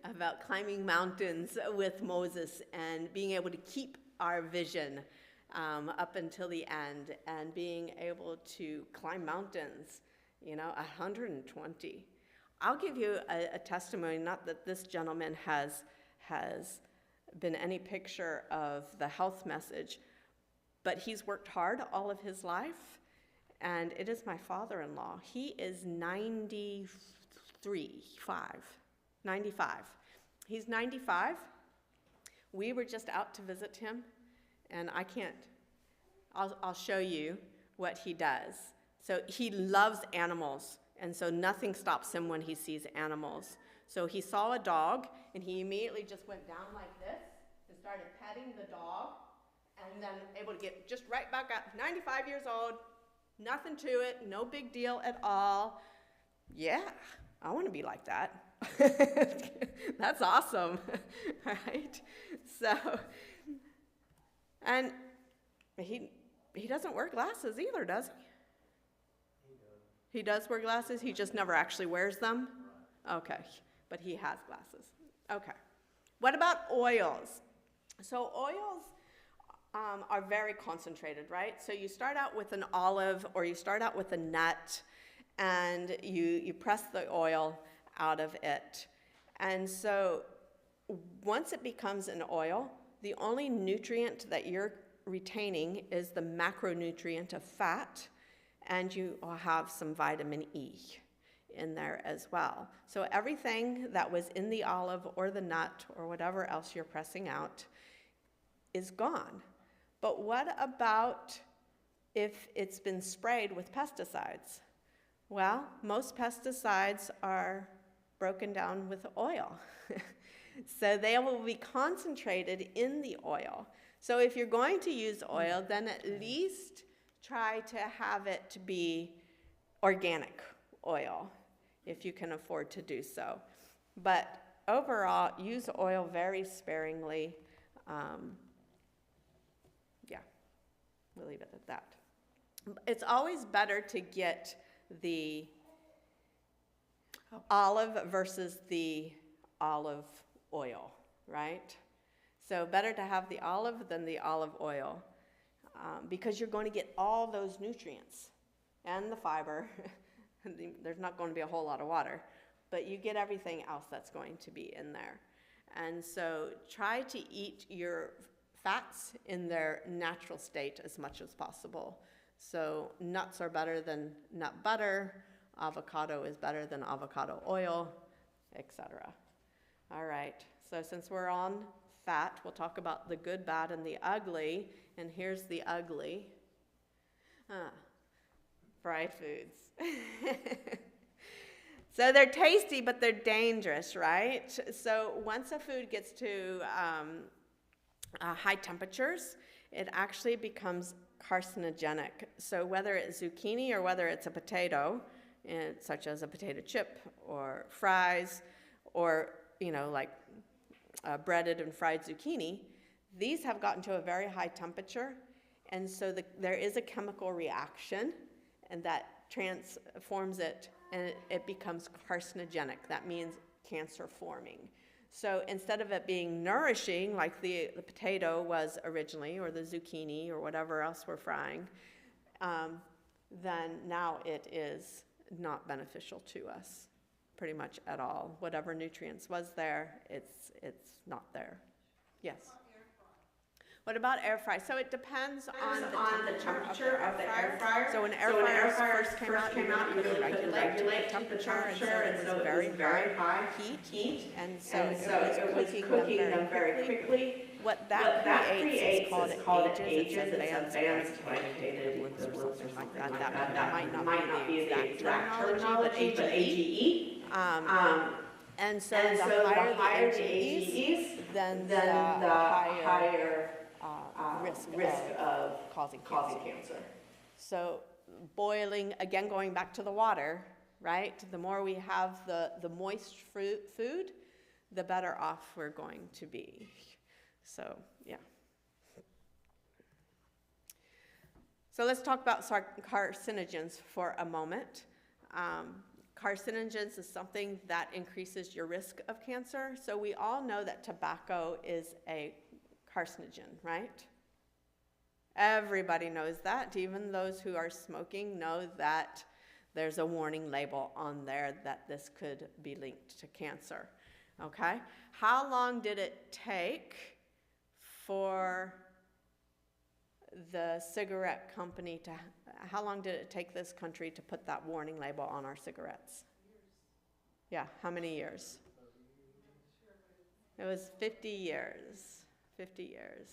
about climbing mountains with Moses and being able to keep our vision up until the end and being able to climb mountains, 120. I'll give you a testimony, not that this gentleman has been any picture of the health message, but he's worked hard all of his life, and it is my father-in-law. He is 95. He's 95. We were just out to visit him, and I'll show you what he does. So he loves animals, and so nothing stops him when he sees animals. So he saw a dog, and he immediately just went down like this and started petting the dog, and then able to get just right back up. 95 years old, nothing to it, no big deal at all. Yeah, I want to be like that. That's awesome, right? So, and he doesn't wear glasses either, does he? He does wear glasses, he just never actually wears them? Okay, but he has glasses. Okay. What about oils? So oils are very concentrated, right? So you start out with an olive or you start out with a nut and you press the oil out of it. And so once it becomes an oil, the only nutrient that you're retaining is the macronutrient of fat, and you have some vitamin E in there as well. So everything that was in the olive or the nut or whatever else you're pressing out is gone. But what about if it's been sprayed with pesticides? Well, most pesticides are broken down with oil. So they will be concentrated in the oil. So if you're going to use oil, then at least try to have it to be organic oil, if you can afford to do so. But overall, use oil very sparingly. Yeah, we'll leave it at that. It's always better to get the olive versus the olive oil, right? So better to have the olive than the olive oil, because you're going to get all those nutrients and the fiber. There's not going to be a whole lot of water, but you get everything else that's going to be in there. And so try to eat your fats in their natural state as much as possible. So nuts are better than nut butter, avocado is better than avocado oil, etc. All right, so since we're on fat, we'll talk about the good, bad, and the ugly. And here's the ugly. Fried foods. So they're tasty, but they're dangerous, right? So once a food gets to high temperatures, it actually becomes carcinogenic. So whether it's zucchini or whether it's a potato, such as a potato chip or fries, or like breaded and fried zucchini, these have gotten to a very high temperature, and so there is a chemical reaction, and that transforms it, and it becomes carcinogenic. That means cancer forming. So instead of it being nourishing like the potato was originally, or the zucchini, or whatever else we're frying, then now it is not beneficial to us pretty much at all. Whatever nutrients was there, it's not there. Yes? What about air fry? So it depends on the temperature of the air fryer. So when air fryers first came out, you could regulate the temperature, and so it was very, very high heat, and so it was cooking them very quickly. What that creates is called ages. It's advanced glycated equivalents or something like that. That might not be the exact terminology, but AGE. And so the higher the AGEs, then the higher risk of causing cancer. So boiling, again going back to the water, right? The more we have the moist food, the better off we're going to be. So, yeah. So let's talk about carcinogens for a moment. Carcinogens is something that increases your risk of cancer. So we all know that tobacco is a carcinogen, right? Everybody knows that. Even those who are smoking know that there's a warning label on there that this could be linked to cancer. Okay? How long did it take for the cigarette company how long did it take this country to put that warning label on our cigarettes? Yeah, how many years? It was 50 years. 50 years.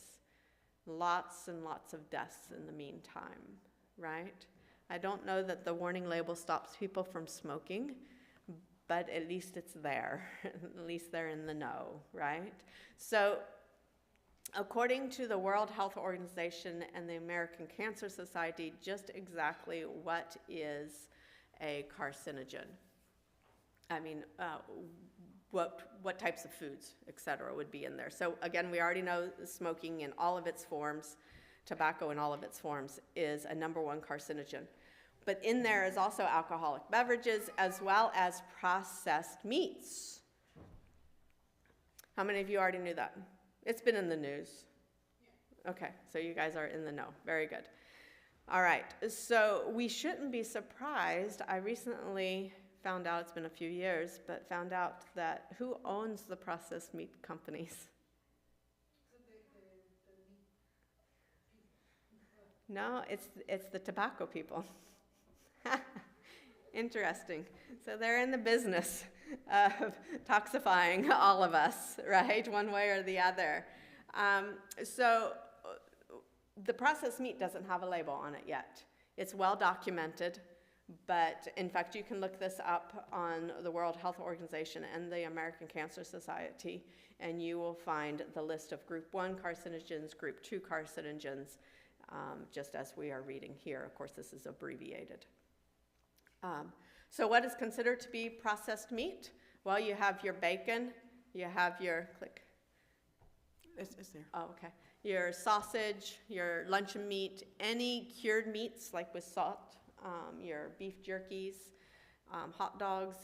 Lots and lots of deaths in the meantime, right? I don't know that the warning label stops people from smoking, but at least it's there. At least they're in the know, right? So according to the World Health Organization and the American Cancer Society, just exactly what is a carcinogen? I mean, what types of foods, et cetera, would be in there. So again, we already know smoking in all of its forms, tobacco in all of its forms, is a #1 carcinogen. But in there is also alcoholic beverages as well as processed meats. How many of you already knew that? It's been in the news. Okay, so you guys are in the know. Very good. All right, so we shouldn't be surprised. I recently found out, it's been a few years, but found out that who owns the processed meat companies? No, it's the tobacco people. Interesting. So they're in the business of toxifying all of us, right? One way or the other. So the processed meat doesn't have a label on it yet. It's well documented, but in fact, you can look this up on the World Health Organization and the American Cancer Society, and you will find the list of group 1 carcinogens, group 2 carcinogens, just as we are reading here. Of course, this is abbreviated. So what is considered to be processed meat? Well, you have your bacon, you have your, It's there. oh, okay, your sausage, your luncheon meat, any cured meats like with salt, your beef jerkies, hot dogs.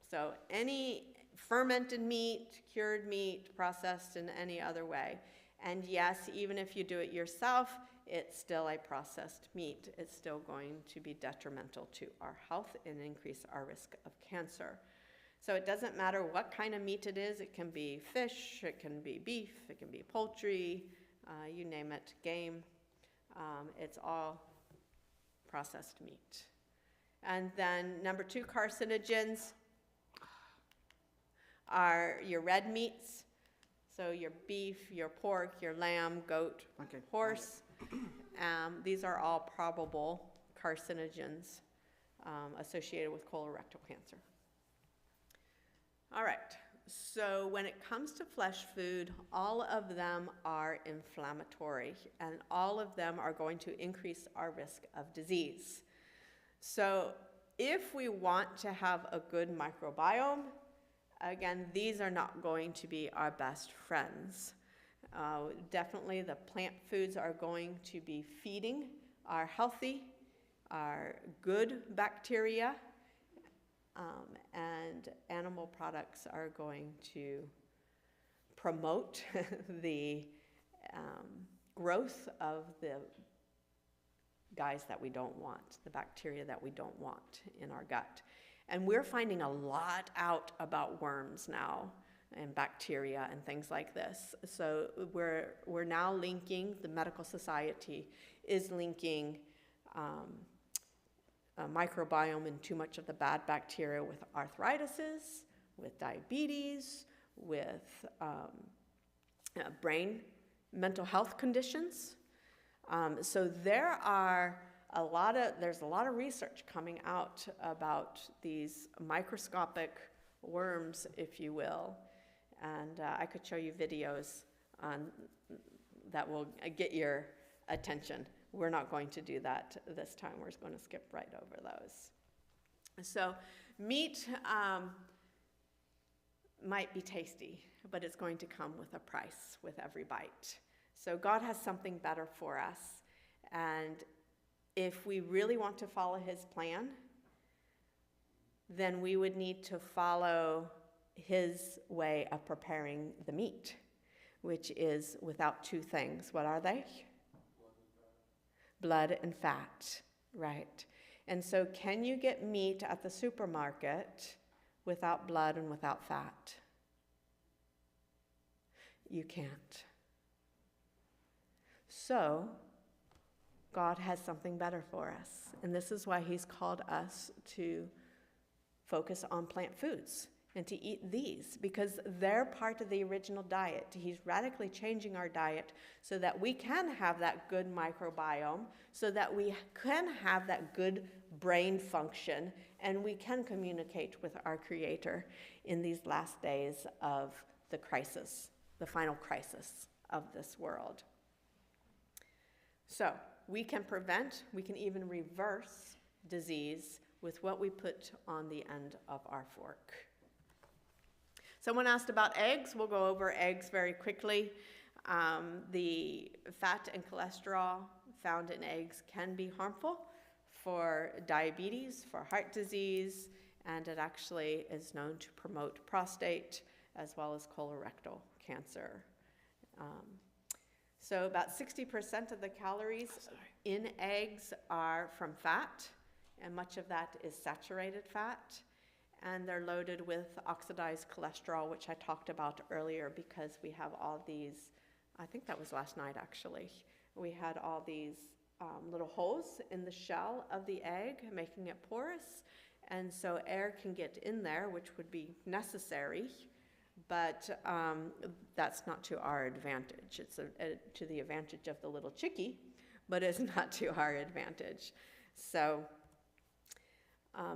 So any fermented meat, cured meat, processed in any other way. And yes, even if you do it yourself, it's still a processed meat. It's still going to be detrimental to our health and increase our risk of cancer. So it doesn't matter what kind of meat it is. It can be fish, it can be beef, it can be poultry, you name it, game. It's all processed meat. And then number 2 carcinogens are your red meats. So your beef, your pork, your lamb, goat, Okay. horse. These are all probable carcinogens associated with colorectal cancer. All right, so when it comes to flesh food, all of them are inflammatory, and all of them are going to increase our risk of disease. So if we want to have a good microbiome, again, these are not going to be our best friends. Definitely the plant foods are going to be feeding our healthy, our good bacteria, and animal products are going to promote the growth of the guys that we don't want, the bacteria that we don't want in our gut. And we're finding a lot out about worms now and bacteria and things like this. So we're now linking, the medical society is linking a microbiome and too much of the bad bacteria with arthritises, with diabetes, with brain mental health conditions. So there's a lot of research coming out about these microscopic worms, if you will, and I could show you videos that will get your attention. We're not going to do that this time. We're just going to skip right over those. So meat might be tasty, but it's going to come with a price with every bite. So God has something better for us, and if we really want to follow his plan, then we would need to follow his way of preparing the meat, which is without 2 things. What are they? Blood and fat, right? And so can you get meat at the supermarket without blood and without fat? You can't. So God has something better for us. And this is why he's called us to focus on plant foods and to eat these, because they're part of the original diet. He's radically changing our diet so that we can have that good microbiome, so that we can have that good brain function, and we can communicate with our Creator in these last days of the crisis, the final crisis of this world. So we can prevent, we can even reverse disease with what we put on the end of our fork. Someone asked about eggs. We'll go over eggs very quickly. The fat and cholesterol found in eggs can be harmful for diabetes, for heart disease, and it actually is known to promote prostate as well as colorectal cancer. So about 60% of the calories in eggs are from fat, and much of that is saturated fat. And they're loaded with oxidized cholesterol, which I talked about earlier, because we have all these, I think that was last night actually, we had all these little holes in the shell of the egg, making it porous. And so air can get in there, which would be necessary, but that's not to our advantage. It's to the advantage of the little chickie, but it's not to our advantage. So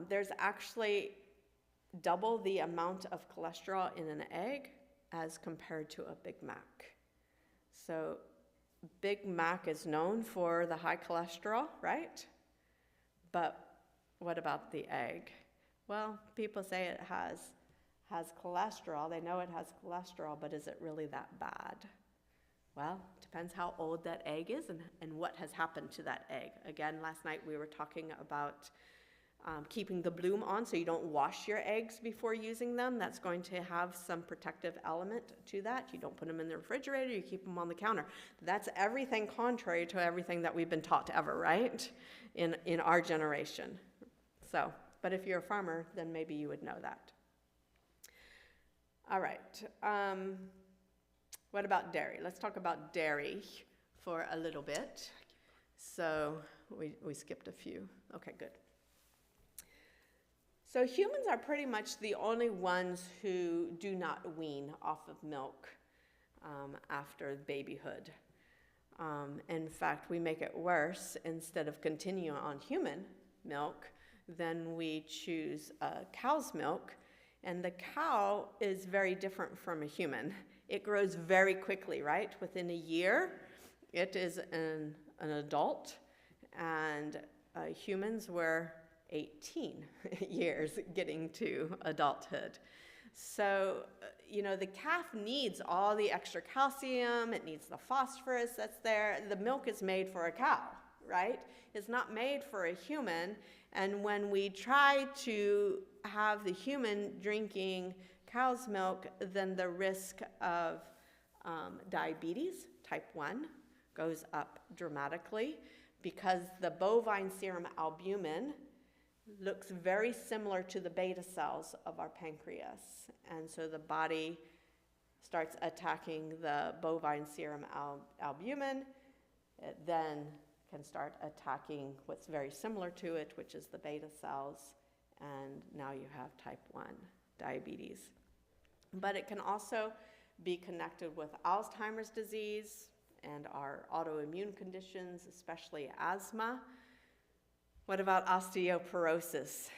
there's actually double the amount of cholesterol in an egg as compared to a Big Mac. So Big Mac is known for the high cholesterol, right? But what about the egg? Well, people say it has cholesterol. They know it has cholesterol, but is it really that bad? Well, depends how old that egg is and what has happened to that egg. Again, last night we were talking about keeping the bloom on so you don't wash your eggs before using them. That's going to have some protective element to that. You don't put them in the refrigerator, you keep them on the counter. That's everything contrary to everything that we've been taught ever, right? In our generation. So, but if you're a farmer, then maybe you would know that. All right. What about dairy? Let's talk about dairy for a little bit. So we skipped a few. Okay, good. So humans are pretty much the only ones who do not wean off of milk after babyhood. In fact, we make it worse. Instead of continuing on human milk, then we choose cow's milk. And the cow is very different from a human. It grows very quickly, right? Within a year, it is an adult. And humans were 18 years getting to adulthood. So, the calf needs all the extra calcium, it needs the phosphorus that's there. The milk is made for a cow, right? It's not made for a human. And when we try to have the human drinking cow's milk, then the risk of diabetes, type 1, goes up dramatically because the bovine serum albumin looks very similar to the beta cells of our pancreas. And so the body starts attacking the bovine serum albumin. It then can start attacking what's very similar to it, which is the beta cells. And now you have type 1 diabetes. But it can also be connected with Alzheimer's disease and our autoimmune conditions, especially asthma. What about osteoporosis?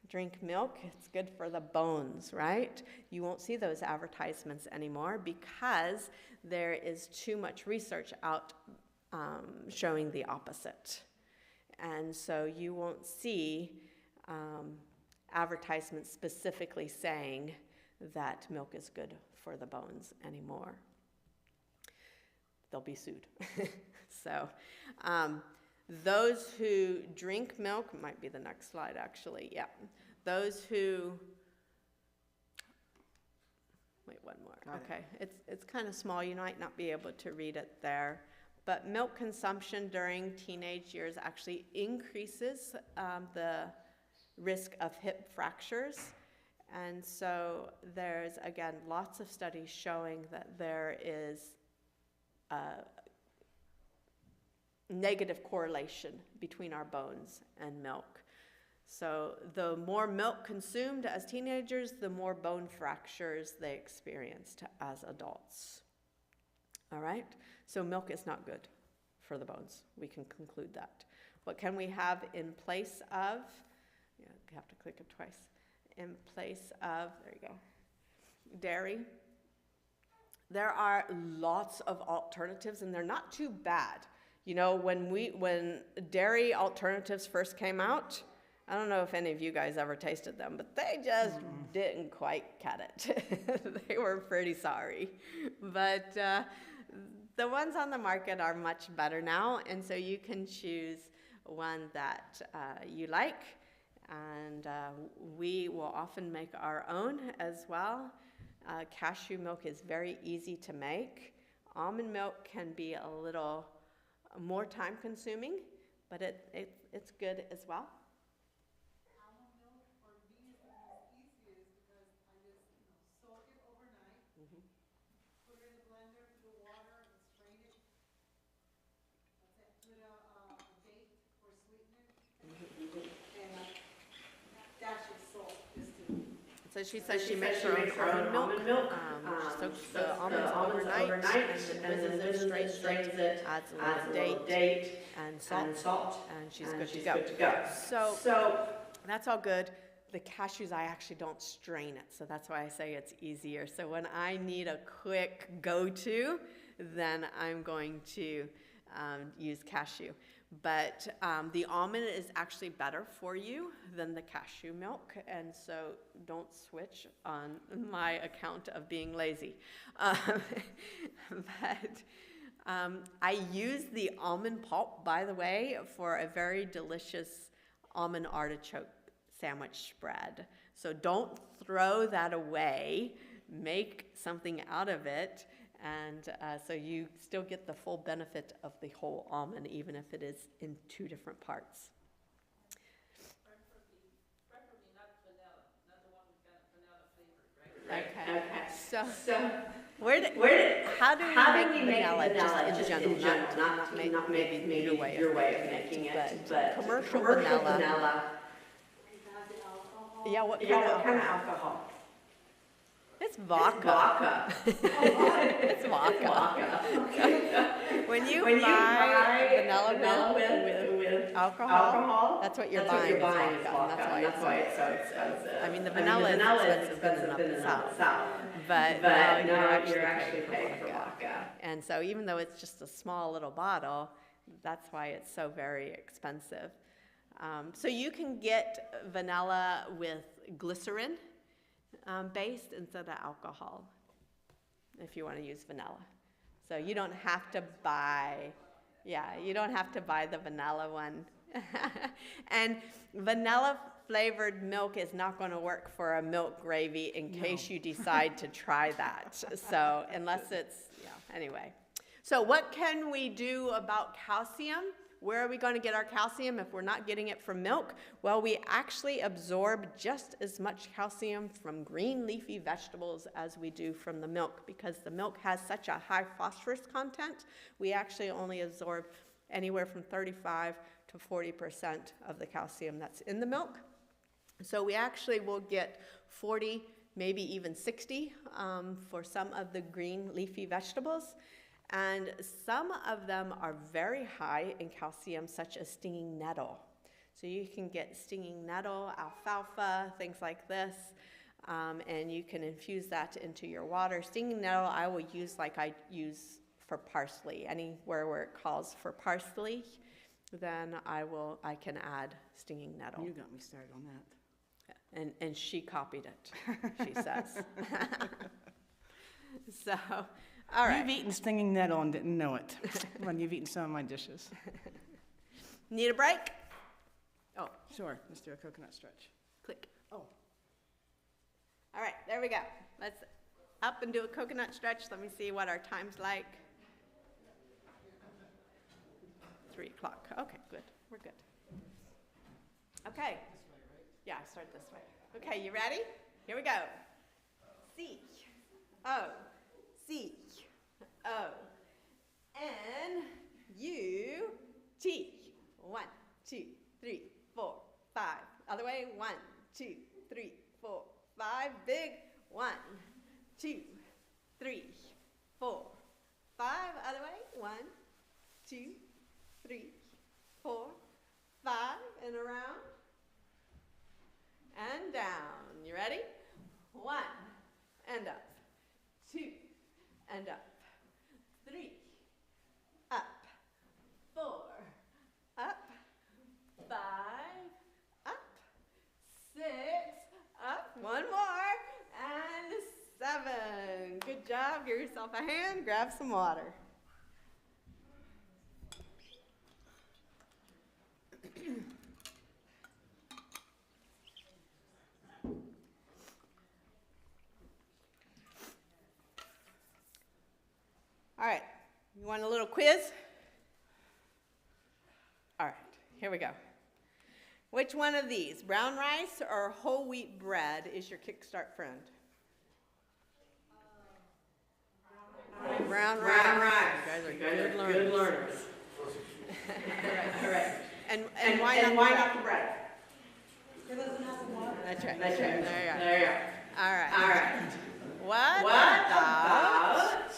Drink milk, it's good for the bones, right? You won't see those advertisements anymore because there is too much research out showing the opposite. And so you won't see advertisements specifically saying that milk is good for the bones anymore. They'll be sued. So those who drink milk, might be the next slide actually, yeah. Those who, wait, one more, okay. It's kind of small, you might not be able to read it there. But milk consumption during teenage years actually increases the risk of hip fractures. And so there's, again, lots of studies showing that there is a negative correlation between our bones and milk. So the more milk consumed as teenagers, the more bone fractures they experienced as adults. All right? So milk is not good for the bones. We can conclude that. What can we have in place of? You have to click it twice. In place of, there you go, dairy. There are lots of alternatives, and they're not too bad. When dairy alternatives first came out, I don't know if any of you guys ever tasted them, but they just didn't quite cut it. They were pretty sorry. But the ones on the market are much better now, and so you can choose one that you like. And we will often make our own as well. Cashew milk is very easy to make. Almond milk can be a little more time consuming, but it's good as well. Almond milk for me is the most easiest because I just, soak it overnight, put it in the blender, put the water, and strain it. That's it. Put a So she says she makes her own almond milk. She soaks the almonds overnight and then strains it, adds a little date and salt, and she's good to go. So that's all good. The cashews, I actually don't strain it, so that's why I say it's easier. So when I need a quick go-to, then I'm going to use cashew. But the almond is actually better for you than the cashew milk, and so don't switch on my account of being lazy. But I use the almond pulp, by the way, for a very delicious almond artichoke sandwich spread. So don't throw that away. Make something out of it. And so you still get the full benefit of the whole almond, even if it is in two different parts. Preferably not vanilla, not the one with vanilla flavored, right? Okay. So how do we make vanilla just in general, not maybe your way of making it, but commercial vanilla. Yeah, what kind of alcohol? It's vodka. It's vodka. When you buy vanilla with alcohol, that's what you're buying is vodka. And that's why it's so expensive. I mean, the vanilla is expensive in itself. But now you're actually paying for vodka. And so even though it's just a small little bottle, that's why it's so very expensive. So you can get vanilla with glycerin based instead of alcohol if you want to use vanilla. So you don't have to buy, you don't have to buy the vanilla one. And vanilla flavored milk is not going to work for a milk gravy in case you decide to try that. So unless it's, anyway. So what can we do about calcium? Where are we going to get our calcium if we're not getting it from milk? Well, we actually absorb just as much calcium from green leafy vegetables as we do from the milk, because the milk has such a high phosphorus content. We actually only absorb anywhere from 35 to 40% of the calcium that's in the milk. So we actually will get 40, maybe even 60 for some of the green leafy vegetables. And some of them are very high in calcium, such as stinging nettle. So you can get stinging nettle, alfalfa, things like this, and you can infuse that into your water. Stinging nettle I will use like I use for parsley. Anywhere where it calls for parsley, then I can add stinging nettle. You got me started on that. And she copied it, she says. So, all right. You've eaten stinging nettle and didn't know it when you've eaten some of my dishes. Need a break? Oh, Sure, let's do a coconut stretch. click. Oh. All right, there we go. Let's up and do a coconut stretch. Let me see what our time's like. 3 o'clock. Okay, good. We're good. Okay. Yeah, start this way. Okay, you ready? Here we go. C, O, C, O, N, U, T. 1, 2, 3, 4, 5. Other way. 1, 2, 3, 4, 5. Big. 1, 2, 3, 4, 5. Other way. 1, 2, 3, 4, 5. And around. And down. You ready? 1, and up. 2, and up. 3, up. 4, up. 5, up. 6, up. 1 more. And 7. Good job. Give yourself a hand. Grab some water. All right, you want a little quiz? All right, here we go. Which one of these, brown rice or whole wheat bread, is your Kickstart friend? Brown rice. You guys are good learners. All right. And why not the bread? It doesn't have the water. That's right. There you go. All right. All right. What What about about?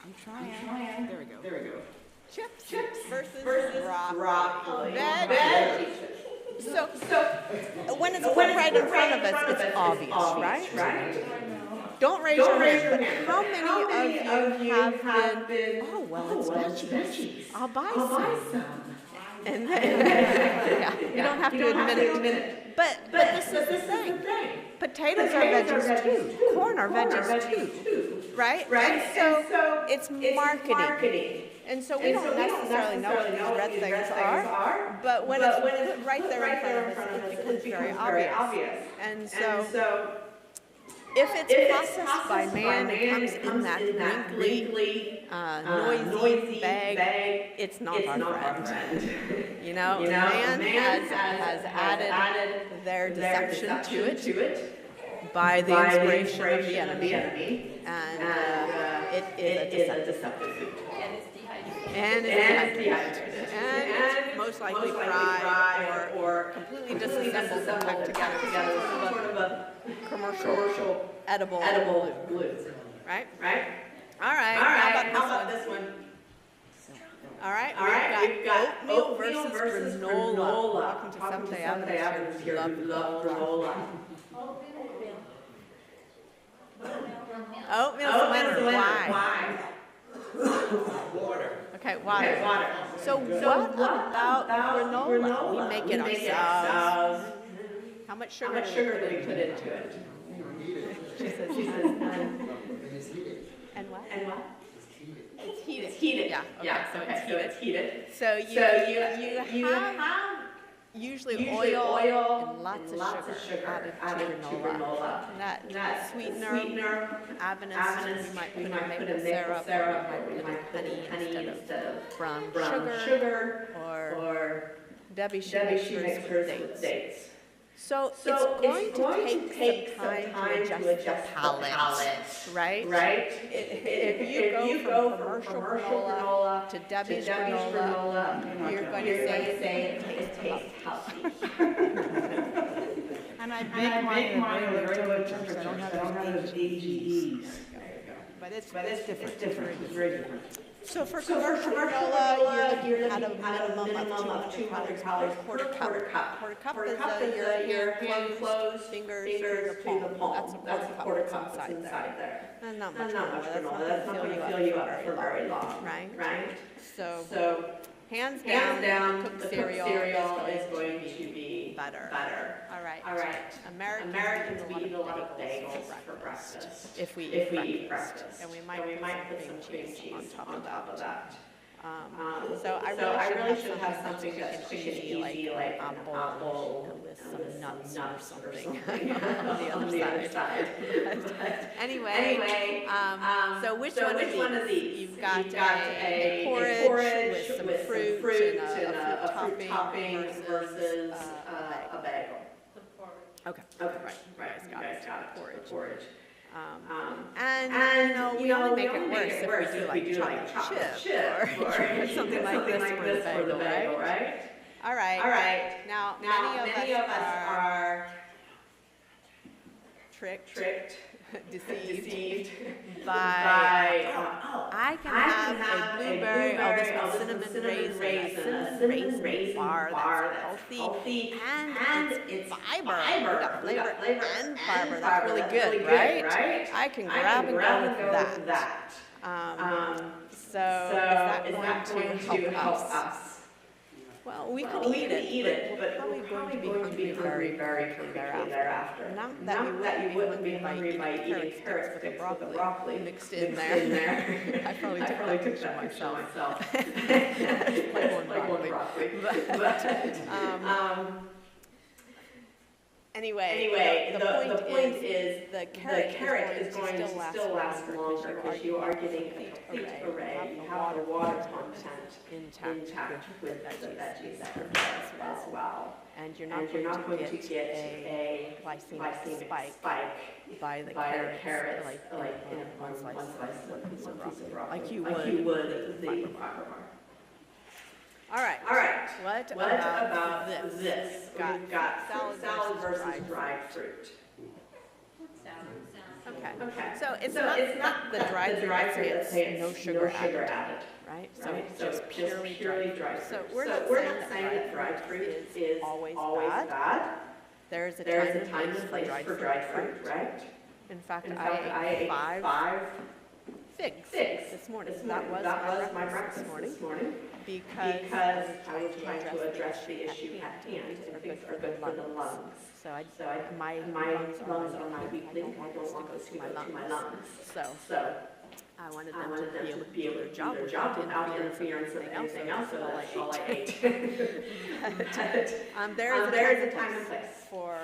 I'm trying. There we go. There we go. chips versus broccoli? Broccoli. Veggies. So when it's put right in front of us, it's obvious, right? Don't raise your hand, but how many of you have been, oh, well, it's veggies. I'll buy some. And then, yeah, you don't have to admit it. But this is the thing. Potatoes are veggies too. Corn are veggies too. Right? And so it's marketing. And so we don't necessarily know what these red things are, but when it's put right there in front of us, it becomes very obvious. And so if it's processed by man, it comes in that wrinkly, noisy bag, it's not our friend. You know, man has added their deception to it by the inspiration of the enemy, and it is a deceptive food. And it's dehydrated. And it's most likely fried or completely disassembled and packed together with sort of a commercial edible glue. Right? All right. How about this one? All right. We've got oatmeal versus granola. Welcome to Seventh-day Adventist here. We love granola. Oatmeal's the winner. Why? Water. Okay, water. So what about granola? We make it ourselves. How much sugar do we put into it? She says, It's heated. and what? It's It's heated. Yeah, so it's heated. So you have usually oil and lots of sugar added to granola. And that sweetener, Adventist, you might put in maple syrup, or you might put in honey instead of brown sugar, or Debbie she makes hers with dates. So it's going to take some time to adjust the palate, right? If you go from commercial granola to Debbie's granola, you're going to say it tastes healthy. And I bake mine in a very low temperature, so I don't have those AGEs. But it's different. It's very different. So for commercial granola, you're looking at a minimum of 200 calories per quarter cup. Quarter cup is your hand closed, fingers through the palm. That's a quarter cup inside there. And not much granola. That's not going to fill you up for very long, right? So hands down, cooked cereal is going to be better. All right. Americans, we eat a lot of bagels for breakfast. If we eat breakfast. And we might put some cream cheese on top of that. So I really should have something that's cheesy, like apple with some nuts or something on the other side. Anyway, so which one of these? You've got a porridge with some fruit and a fruit topping versus a bagel. Okay, right. You guys got it. Porridge. And we only make it worse if we do like chocolate chip or something like this for the bagel, right? All right. Now many of us are tricked, deceived by, I can have a blueberry, this one's cinnamon raisin bar that's healthy, and it's fiber. We got flavor and fiber. That's really good, right? I can grab and go with that. So is that going to help us? Well, we could eat it, but we're probably going to be hungry very quickly thereafter. Not that you wouldn't be hungry by eating carrot sticks with the broccoli mixed in there. I probably took a picture myself. Like one broccoli. Anyway, the point is the carrot is going to still last longer because you are getting a complete array. You have the water content intact with the veggies as well. And you're not going to get a glycemic spike by the carrots like in one piece of broccoli, like you would the fiber bar. All right. What about this? We've got salad versus dried fruit. Okay, so it's not the drive-through that say it's no sugar added, right? So it's just purely drive-through. So we're not saying that drive-through is always bad. There is a time and place for drive-through, right? In fact, I ate 5 figs this morning. That was my breakfast this morning because I was trying to address the issue at hand. Things are good for the lungs. So my lungs are my weak link. I don't want this to go to my lungs. So I wanted them to be able to do their job without interference of anything else of all I ate. But there is a time and place for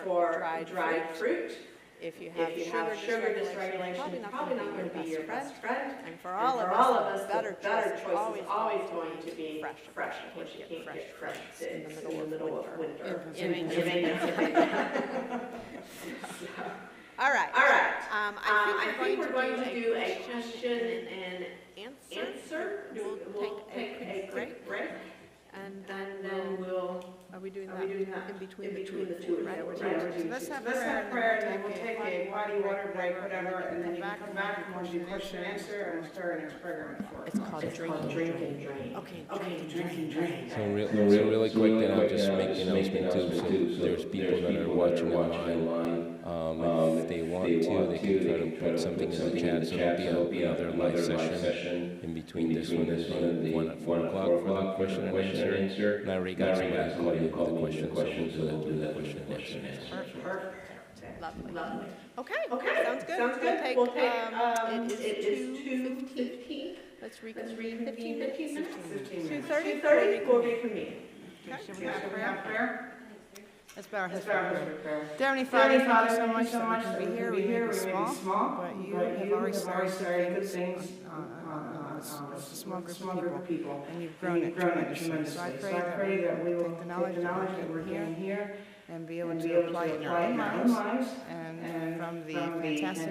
dried fruit. If you have sugar dysregulation, it's probably not going to be your best friend. And for all of us, the better choice is always going to be fresh. Of course, you can't get fresh in the middle of winter. All right. I think we're going to do a question and answer. We'll take a quick break. And then we'll, are we doing that in between the two, right? So let's have prayer, and then we'll take a body water break, whatever, and then you can come back and question and answer, and start our next program. It's called Drink and Drain. Okay, drink and drain. So really quick, then I'll just make the announcement too, so there's people that are watching online. If they want to, they can try to put something in the chat, so there'll be another live session in between this one and one at 4 o'clock for the question and answer. And I already got somebody calling with the question, so we'll do that question and answer. Lovely. Okay, sounds good. We'll take, it is 2:15. Let's reconvene 15 minutes. 2:30 for reconvene. Should we have prayer? Let's bow our heads for prayer. Dear Heavenly Father, thank you so much that we can be here. We may be small, but you have already started good things with a small group of people, and you've grown it tremendously. So I pray that we will take the knowledge that we're getting here and be able to apply it in our own lives, and from the fantastic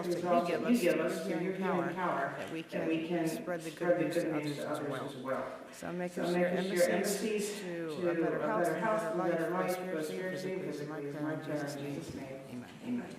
results that you give us through your healing power, that we can spread the good news to others as well. So make us your embassies to a better health and a better life, both spiritually and physically, is my prayer in Jesus' name. Amen.